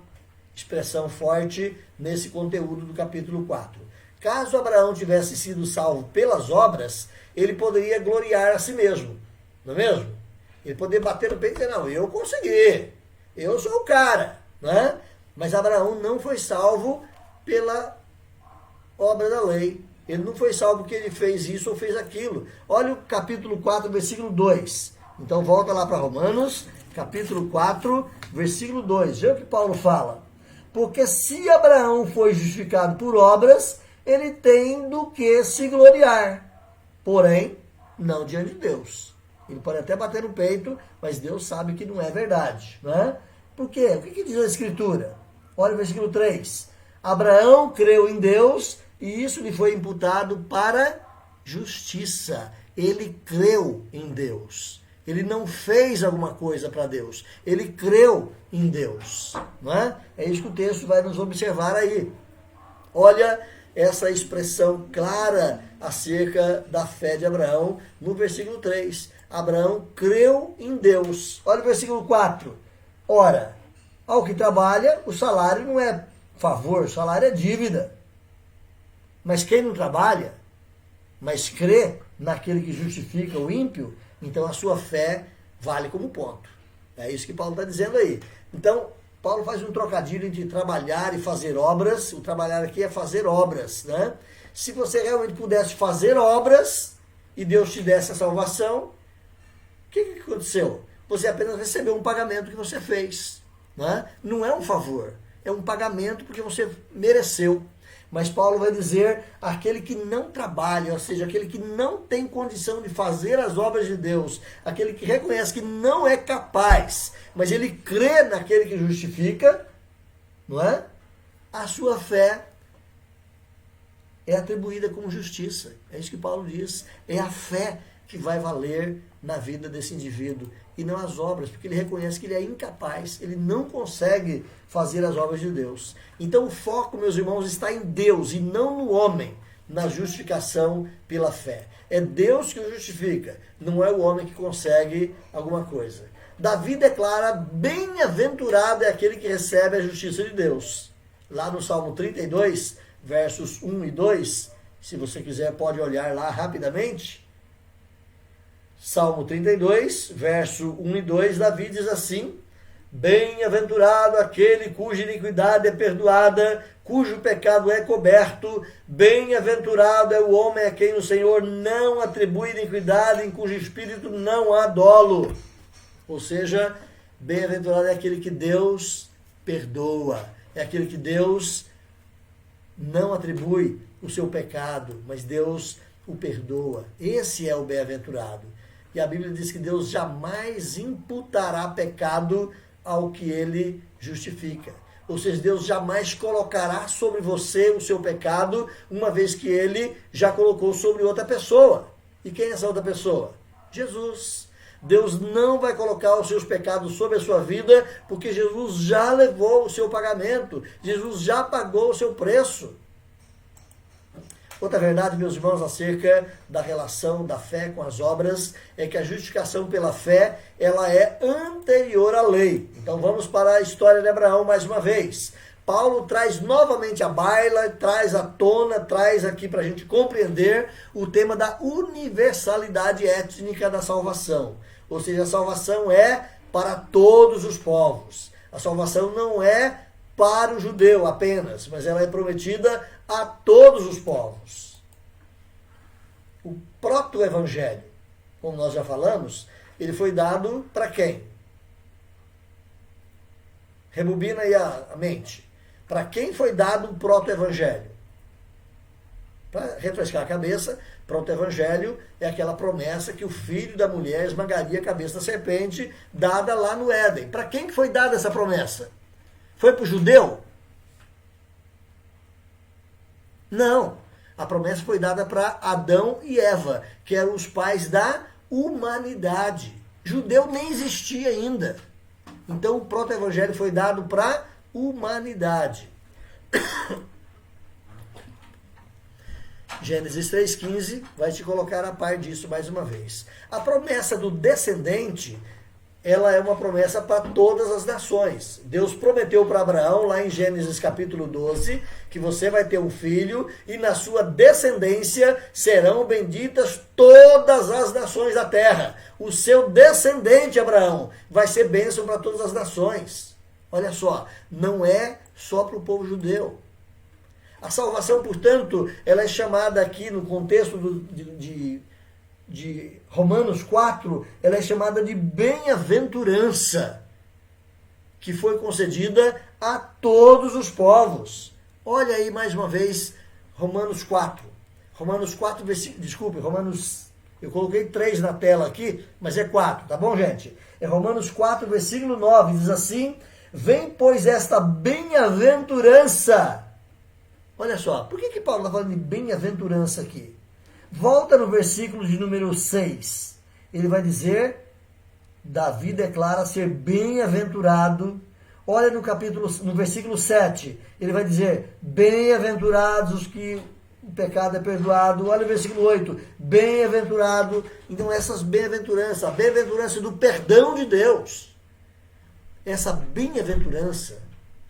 expressão forte nesse conteúdo do capítulo 4. Caso Abraão tivesse sido salvo pelas obras, ele poderia gloriar a si mesmo. Não é mesmo? Ele poderia bater no peito e dizer, não, eu consegui, eu sou o cara. Né? Mas Abraão não foi salvo pela obra da lei. Ele não foi salvo porque ele fez isso ou fez aquilo. Olha o capítulo 4, versículo 2. Então volta lá para Romanos, capítulo 4, versículo 2. Veja o que Paulo fala. Porque se Abraão foi justificado por obras, ele tem do que se gloriar. Porém, não diante de Deus. Ele pode até bater no peito, mas Deus sabe que não é verdade. Né? Por quê? O que diz a Escritura? Olha o versículo 3. Abraão creu em Deus e isso lhe foi imputado para justiça. Ele creu em Deus. Ele não fez alguma coisa para Deus. Ele creu em Deus. Não é? É isso que o texto vai nos observar aí. Olha essa expressão clara acerca da fé de Abraão no versículo 3. Abraão creu em Deus. Olha o versículo 4. Ora, ao que trabalha, o salário não é favor, o salário é dívida. Mas quem não trabalha, mas crê naquele que justifica o ímpio, então a sua fé vale como ponto. É isso que Paulo está dizendo aí. Então, Paulo faz um trocadilho entre trabalhar e fazer obras. O trabalhar aqui é fazer obras, né? Se você realmente pudesse fazer obras e Deus te desse a salvação, o que aconteceu? Você apenas recebeu um pagamento que você fez. Né? Não é um favor, é um pagamento porque você mereceu. Mas Paulo vai dizer, aquele que não trabalha, ou seja, aquele que não tem condição de fazer as obras de Deus, aquele que reconhece que não é capaz, mas ele crê naquele que justifica, não é? A sua fé é atribuída como justiça. É isso que Paulo diz. É a fé que vai valer na vida desse indivíduo e não as obras, porque ele reconhece que ele é incapaz, ele não consegue fazer as obras de Deus. Então o foco, meus irmãos, está em Deus e não no homem, na justificação pela fé. É Deus que o justifica, não é o homem que consegue alguma coisa. Davi declara, bem-aventurado é aquele que recebe a justiça de Deus. Lá no Salmo 32, versos 1 e 2, se você quiser pode olhar lá rapidamente. Salmo 32, verso 1 e 2, Davi diz assim, bem-aventurado aquele cuja iniquidade é perdoada, cujo pecado é coberto, bem-aventurado é o homem a quem o Senhor não atribui iniquidade, em cujo espírito não há dolo. Ou seja, bem-aventurado é aquele que Deus perdoa, é aquele que Deus não atribui o seu pecado, mas Deus o perdoa. Esse é o bem-aventurado. E a Bíblia diz que Deus jamais imputará pecado ao que ele justifica. Ou seja, Deus jamais colocará sobre você o seu pecado, uma vez que ele já colocou sobre outra pessoa. E quem é essa outra pessoa? Jesus. Deus não vai colocar os seus pecados sobre a sua vida, porque Jesus já levou o seu pagamento. Jesus já pagou o seu preço. Outra verdade, meus irmãos, acerca da relação da fé com as obras, é que a justificação pela fé, ela é anterior à lei. Então vamos para a história de Abraão mais uma vez. Paulo traz novamente à baila, traz à tona, traz aqui para a gente compreender o tema da universalidade étnica da salvação. Ou seja, a salvação é para todos os povos. A salvação não é para o judeu apenas, mas ela é prometida a todos os povos. O proto-evangelho, como nós já falamos, ele foi dado para quem? Rebobina aí a mente. Para quem foi dado o proto-evangelho? Para refrescar a cabeça, proto-evangelho é aquela promessa que o filho da mulher esmagaria a cabeça da serpente, dada lá no Éden. Para quem que foi dada essa promessa? Foi para o judeu? Não. A promessa foi dada para Adão e Eva, que eram os pais da humanidade. Judeu nem existia ainda. Então o proto-evangelho foi dado para a humanidade. Gênesis 3,15 vai te colocar a par disso mais uma vez. A promessa do descendente, ela é uma promessa para todas as nações. Deus prometeu para Abraão, lá em Gênesis capítulo 12, que você vai ter um filho e na sua descendência serão benditas todas as nações da terra. O seu descendente, Abraão, vai ser bênção para todas as nações. Olha só, não é só para o povo judeu. A salvação, portanto, ela é chamada aqui no contexto de Romanos 4, ela é chamada de bem-aventurança, que foi concedida a todos os povos. Olha aí mais uma vez Romanos 4. Romanos 4, eu coloquei 3 na tela aqui, mas é 4, tá bom, gente? É Romanos 4, versículo 9, diz assim: vem, pois, esta bem-aventurança. Olha só, por que Paulo está falando de bem-aventurança aqui? Volta no versículo de número 6. Ele vai dizer, Davi declara ser bem-aventurado. Olha no versículo 7. Ele vai dizer, bem-aventurados os que o pecado é perdoado. Olha o versículo 8. Bem-aventurado. Então essas bem-aventuranças, a bem-aventurança do perdão de Deus. Essa bem-aventurança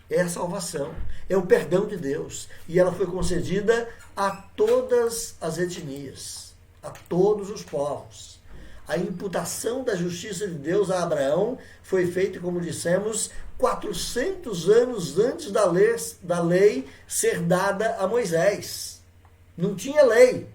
é a salvação, é o perdão de Deus. E ela foi concedida a todas as etnias, a todos os povos. A imputação da justiça de Deus a Abraão foi feita, como dissemos, 400 anos antes da lei ser dada a Moisés. Não tinha lei.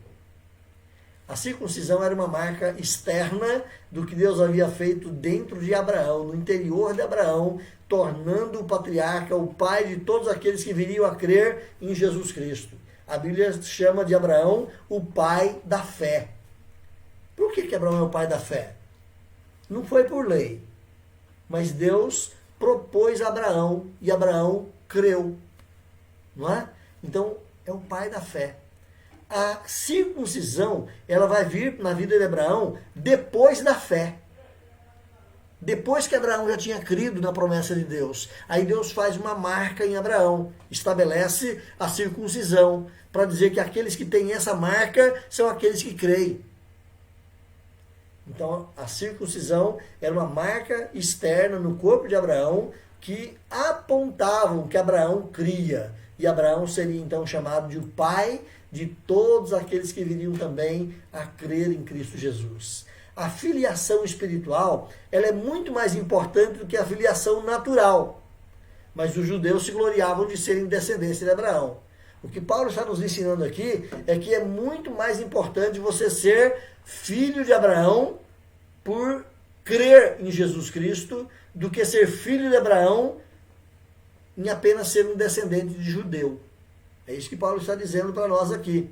A circuncisão era uma marca externa do que Deus havia feito dentro de Abraão, no interior de Abraão, tornando o patriarca o pai de todos aqueles que viriam a crer em Jesus Cristo. A Bíblia chama de Abraão o pai da fé. Por que Abraão é o pai da fé? Não foi por lei, mas Deus propôs a Abraão e Abraão creu. Não é? Então, é o pai da fé. A circuncisão, ela vai vir na vida de Abraão depois da fé. Depois que Abraão já tinha crido na promessa de Deus. Aí Deus faz uma marca em Abraão, estabelece a circuncisão, para dizer que aqueles que têm essa marca são aqueles que creem. Então, a circuncisão era uma marca externa no corpo de Abraão que apontavam que Abraão cria. E Abraão seria então chamado de o pai de todos aqueles que viriam também a crer em Cristo Jesus. A filiação espiritual, ela é muito mais importante do que a filiação natural. Mas os judeus se gloriavam de serem descendência de Abraão. O que Paulo está nos ensinando aqui é que é muito mais importante você ser filho de Abraão por crer em Jesus Cristo do que ser filho de Abraão em apenas ser um descendente de judeu. É isso que Paulo está dizendo para nós aqui.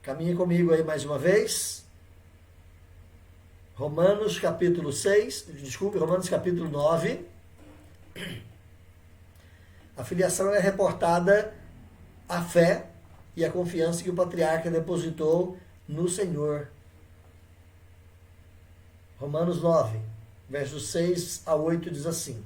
Caminhe comigo aí mais uma vez. Romanos capítulo 9. A filiação é reportada à fé e à confiança que o patriarca depositou no Senhor. Romanos 9, versos 6 a 8 diz assim: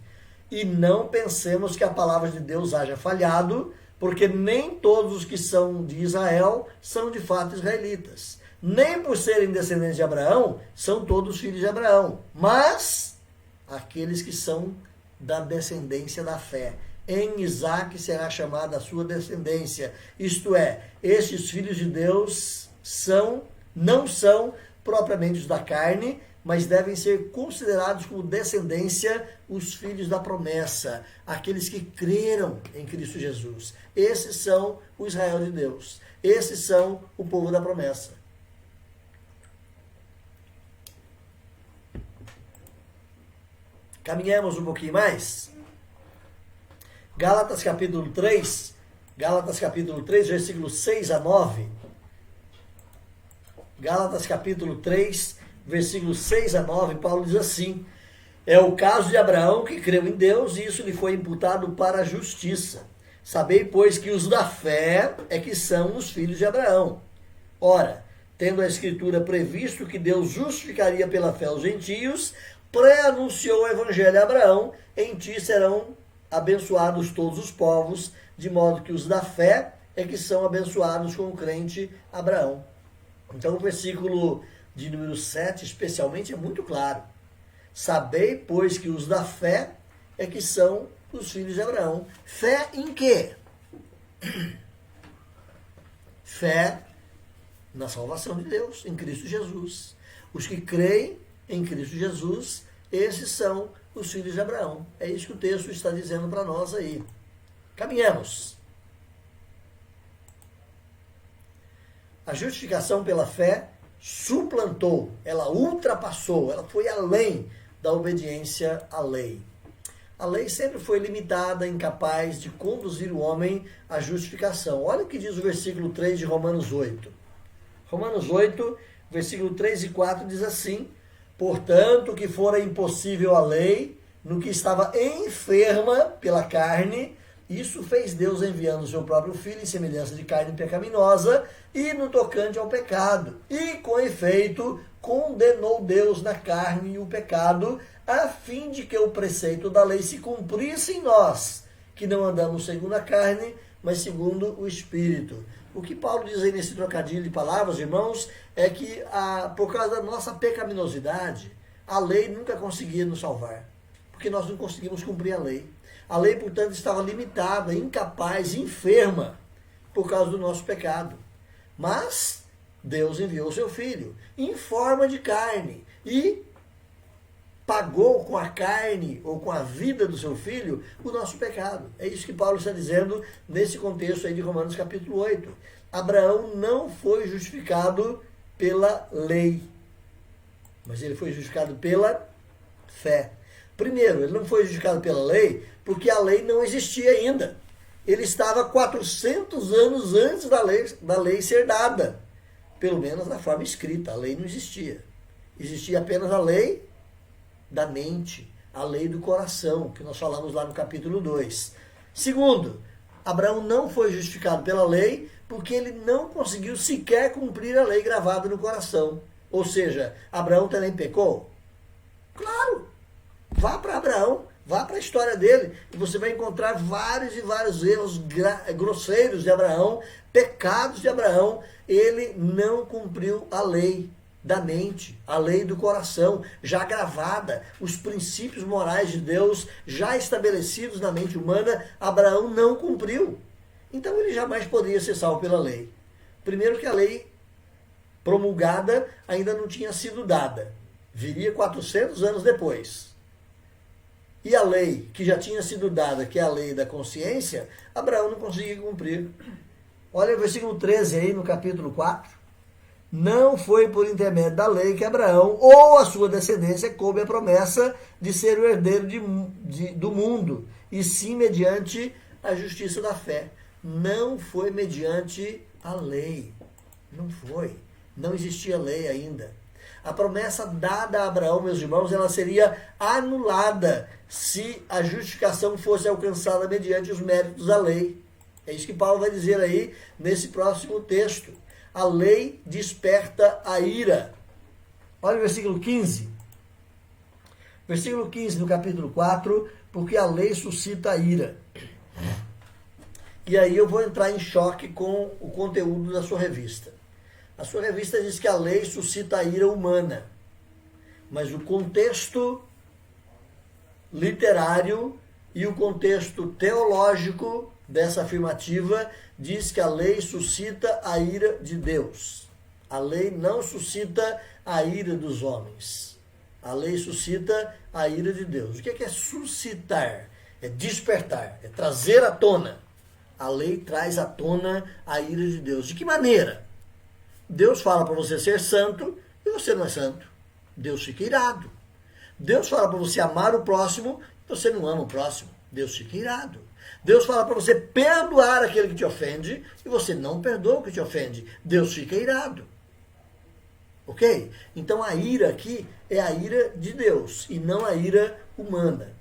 e não pensemos que a palavra de Deus haja falhado, porque nem todos os que são de Israel são de fato israelitas. Nem por serem descendentes de Abraão, são todos filhos de Abraão. Mas aqueles que são da descendência da fé. Em Isaque será chamada a sua descendência. Isto é, estes filhos de Deus não são propriamente os da carne, mas devem ser considerados como descendência os filhos da promessa, aqueles que creram em Cristo Jesus. Esses são o Israel de Deus. Esses são o povo da promessa. Caminhamos um pouquinho mais. Gálatas capítulo 3, versículos 6 a 9. Gálatas capítulo 3, versículos 6 a 9, Paulo diz assim: é o caso de Abraão, que creu em Deus, e isso lhe foi imputado para a justiça. Sabei, pois, que os da fé é que são os filhos de Abraão. Ora, tendo a Escritura previsto que Deus justificaria pela fé os gentios, pré-anunciou o evangelho a Abraão: em ti serão abençoados todos os povos, de modo que os da fé é que são abençoados com o crente Abraão. Então o versículo de número 7, especialmente, é muito claro. Sabei, pois, que os da fé é que são os filhos de Abraão. Fé em quê? Fé na salvação de Deus, em Cristo Jesus. Os que creem em Cristo Jesus, esses são os filhos de Abraão. É isso que o texto está dizendo para nós aí. Caminhamos. A justificação pela fé suplantou, ela ultrapassou, ela foi além da obediência à lei. A lei sempre foi limitada, incapaz de conduzir o homem à justificação. Olha o que diz o versículo 3 de Romanos 8. Romanos 8, versículo 3 e 4 diz assim: portanto, que fora impossível a lei, no que estava enferma pela carne, isso fez Deus enviando o seu próprio Filho em semelhança de carne pecaminosa, e no tocante ao pecado. E, com efeito, condenou Deus na carne o pecado, a fim de que o preceito da lei se cumprisse em nós, que não andamos segundo a carne, mas segundo o Espírito. O que Paulo diz aí nesse trocadilho de palavras, irmãos, é que por causa da nossa pecaminosidade, a lei nunca conseguia nos salvar, porque nós não conseguimos cumprir a lei. A lei, portanto, estava limitada, incapaz, enferma, por causa do nosso pecado. Mas Deus enviou o seu Filho em forma de carne e pagou com a carne ou com a vida do seu Filho o nosso pecado. É isso que Paulo está dizendo nesse contexto aí de Romanos capítulo 8. Abraão não foi justificado pela lei, mas ele foi justificado pela fé. Primeiro, ele não foi justificado pela lei porque a lei não existia ainda. Ele estava 400 anos antes da lei ser dada, pelo menos na forma escrita. A lei não existia. Existia apenas a lei da mente, a lei do coração, que nós falamos lá no capítulo 2. Segundo, Abraão não foi justificado pela lei porque ele não conseguiu sequer cumprir a lei gravada no coração. Ou seja, Abraão também pecou? Claro! Vá para Abraão, vá para a história dele, e você vai encontrar vários e vários erros grosseiros de Abraão, pecados de Abraão. Ele não cumpriu a lei da mente, a lei do coração, já gravada, os princípios morais de Deus já estabelecidos na mente humana, Abraão não cumpriu. Então ele jamais poderia ser salvo pela lei. Primeiro que a lei promulgada ainda não tinha sido dada, viria 400 anos depois. E a lei que já tinha sido dada, que é a lei da consciência, Abraão não conseguia cumprir. Olha o versículo 13 aí no capítulo 4. Não foi por intermédio da lei que Abraão ou a sua descendência coube a promessa de ser o herdeiro do mundo, e sim mediante a justiça da fé. Não foi mediante a lei. Não foi. Não existia lei ainda. A promessa dada a Abraão, meus irmãos, ela seria anulada se a justificação fosse alcançada mediante os méritos da lei. É isso que Paulo vai dizer aí nesse próximo texto. A lei desperta a ira. Olha o versículo 15. Versículo 15 do capítulo 4, porque a lei suscita a ira. E aí eu vou entrar em choque com o conteúdo da sua revista. A sua revista diz que a lei suscita a ira humana, mas o contexto literário e o contexto teológico dessa afirmativa diz que a lei suscita a ira de Deus. A lei não suscita a ira dos homens. A lei suscita a ira de Deus. O que é suscitar? É despertar, é trazer à tona. A lei traz à tona a ira de Deus. De que maneira? Deus fala para você ser santo e você não é santo. Deus fica irado. Deus fala para você amar o próximo, você não ama o próximo. Deus fica irado. Deus fala para você perdoar aquele que te ofende e você não perdoa o que te ofende. Deus fica irado. Ok? Então a ira aqui é a ira de Deus e não a ira humana.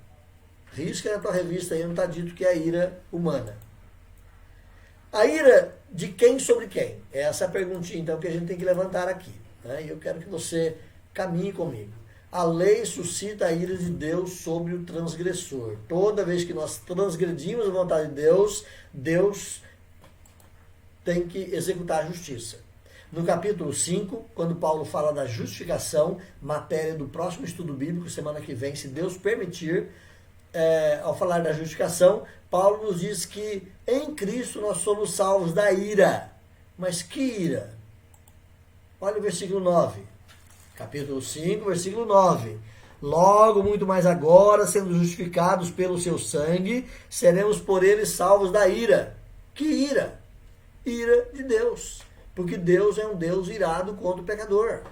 Risca na tua revista aí, não está dito que é a ira humana. A ira de quem sobre quem? Essa é a perguntinha então que a gente tem que levantar aqui. Né? E eu quero que você caminhe comigo. A lei suscita a ira de Deus sobre o transgressor. Toda vez que nós transgredimos a vontade de Deus, Deus tem que executar a justiça. No capítulo 5, quando Paulo fala da justificação, matéria do próximo estudo bíblico, semana que vem, se Deus permitir, ao falar da justificação, Paulo nos diz que em Cristo nós somos salvos da ira. Mas que ira? Olha o versículo 9. Capítulo 5, versículo 9. Logo, muito mais agora, sendo justificados pelo seu sangue, seremos por ele salvos da ira. Que ira? Ira de Deus. Porque Deus é um Deus irado contra o pecador.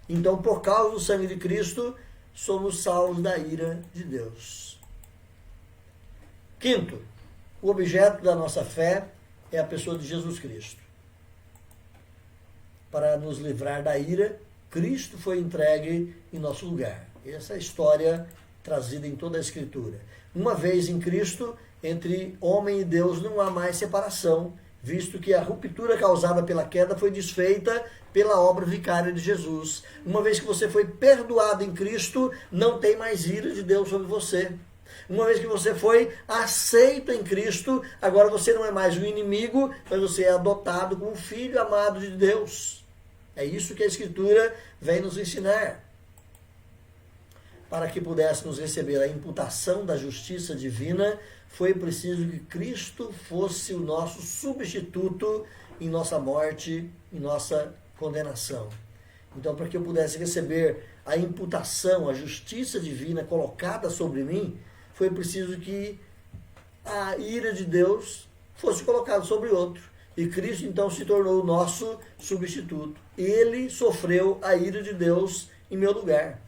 Então, por causa do sangue de Cristo, somos salvos da ira de Deus. Quinto, o objeto da nossa fé é a pessoa de Jesus Cristo. Para nos livrar da ira, Cristo foi entregue em nosso lugar. Essa é a história trazida em toda a Escritura. Uma vez em Cristo, entre homem e Deus não há mais separação, visto que a ruptura causada pela queda foi desfeita pela obra vicária de Jesus. Uma vez que você foi perdoado em Cristo, não tem mais ira de Deus sobre você. Uma vez que você foi aceito em Cristo, agora você não é mais um inimigo, mas você é adotado como filho amado de Deus. É isso que a Escritura vem nos ensinar. Para que pudéssemos receber a imputação da justiça divina, foi preciso que Cristo fosse o nosso substituto em nossa morte, em nossa condenação. Então, para que eu pudesse receber a imputação, a justiça divina colocada sobre mim, foi preciso que a ira de Deus fosse colocada sobre outro. E Cristo, então, se tornou o nosso substituto. Ele sofreu a ira de Deus em meu lugar.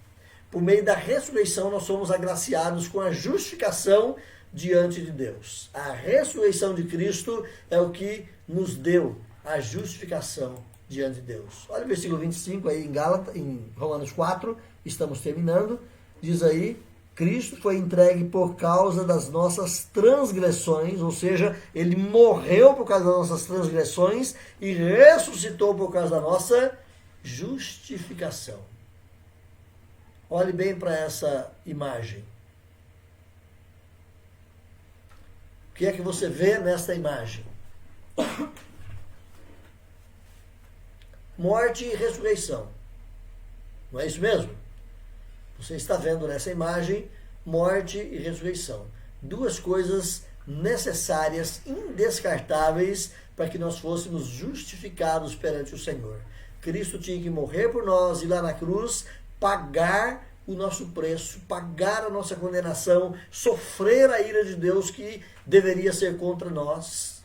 Por meio da ressurreição, nós somos agraciados com a justificação diante de Deus. A ressurreição de Cristo é o que nos deu a justificação diante de Deus. Olha o versículo 25 aí em Romanos 4, estamos terminando. Diz aí, Cristo foi entregue por causa das nossas transgressões, ou seja, ele morreu por causa das nossas transgressões e ressuscitou por causa da nossa justificação. Olhe bem para essa imagem. O que é que você vê nesta imagem? Morte e ressurreição. Não é isso mesmo? Você está vendo nessa imagem morte e ressurreição. Duas coisas necessárias, indescartáveis, para que nós fôssemos justificados perante o Senhor. Cristo tinha que morrer por nós e lá na cruz pagar o nosso preço, pagar a nossa condenação, sofrer a ira de Deus que deveria ser contra nós.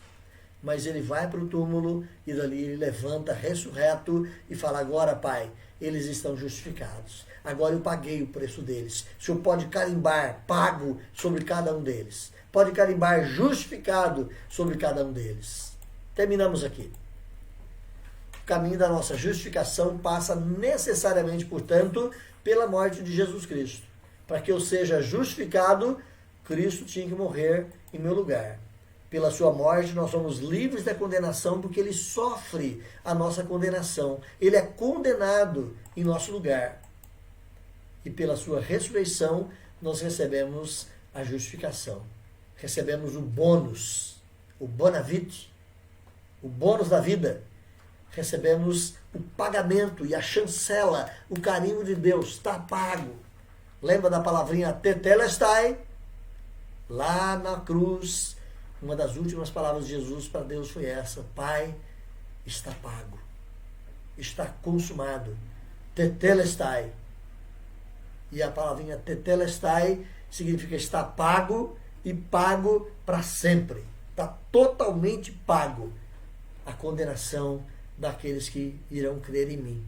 Mas ele vai para o túmulo e dali ele levanta ressurreto e fala, agora, Pai, eles estão justificados. Agora eu paguei o preço deles. O Senhor pode carimbar, pago sobre cada um deles. Pode carimbar, justificado sobre cada um deles. Terminamos aqui. O caminho da nossa justificação passa necessariamente, portanto, pela morte de Jesus Cristo. Para que eu seja justificado, Cristo tinha que morrer em meu lugar. Pela sua morte, nós somos livres da condenação, porque ele sofre a nossa condenação. Ele é condenado em nosso lugar. E pela sua ressurreição, nós recebemos a justificação. Recebemos o bônus, o bonavite, o bônus da vida. Recebemos o pagamento e a chancela, o carinho de Deus, está pago. Lembra da palavrinha tetelestai? Lá na cruz, uma das últimas palavras de Jesus para Deus foi essa: Pai, está pago, está consumado, tetelestai. E a palavrinha tetelestai significa está pago e pago para sempre. Está totalmente pago a condenação daqueles que irão crer em mim.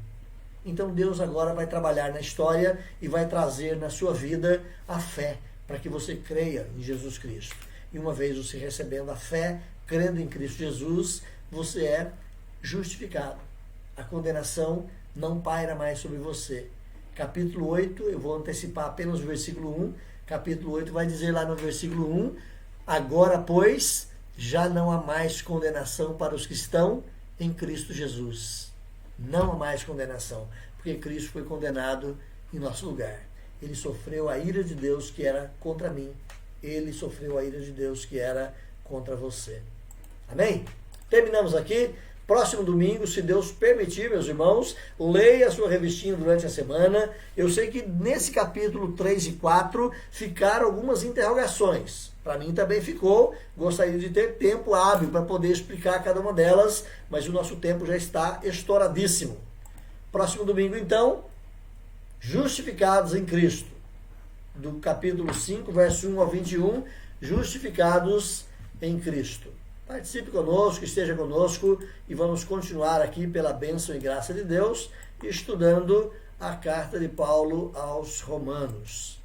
Então Deus agora vai trabalhar na história e vai trazer na sua vida a fé, para que você creia em Jesus Cristo. E uma vez você recebendo a fé, crendo em Cristo Jesus, você é justificado. A condenação não paira mais sobre você. Capítulo 8, eu vou antecipar apenas o versículo 1. Capítulo 8 vai dizer lá no versículo 1, agora, pois, já não há mais condenação para os que estão em Cristo Jesus. Não há mais condenação, porque Cristo foi condenado em nosso lugar. Ele sofreu a ira de Deus que era contra mim. Ele sofreu a ira de Deus que era contra você. Amém? Terminamos aqui. Próximo domingo, se Deus permitir, meus irmãos, leia a sua revistinha durante a semana. Eu sei que nesse capítulo 3 e 4 ficaram algumas interrogações. Para mim também ficou. Gostaria de ter tempo hábil para poder explicar cada uma delas, mas o nosso tempo já está estouradíssimo. Próximo domingo, então, justificados em Cristo. Do capítulo 5, verso 1 ao 21, justificados em Cristo. Participe conosco, esteja conosco e vamos continuar aqui pela bênção e graça de Deus, estudando a carta de Paulo aos Romanos.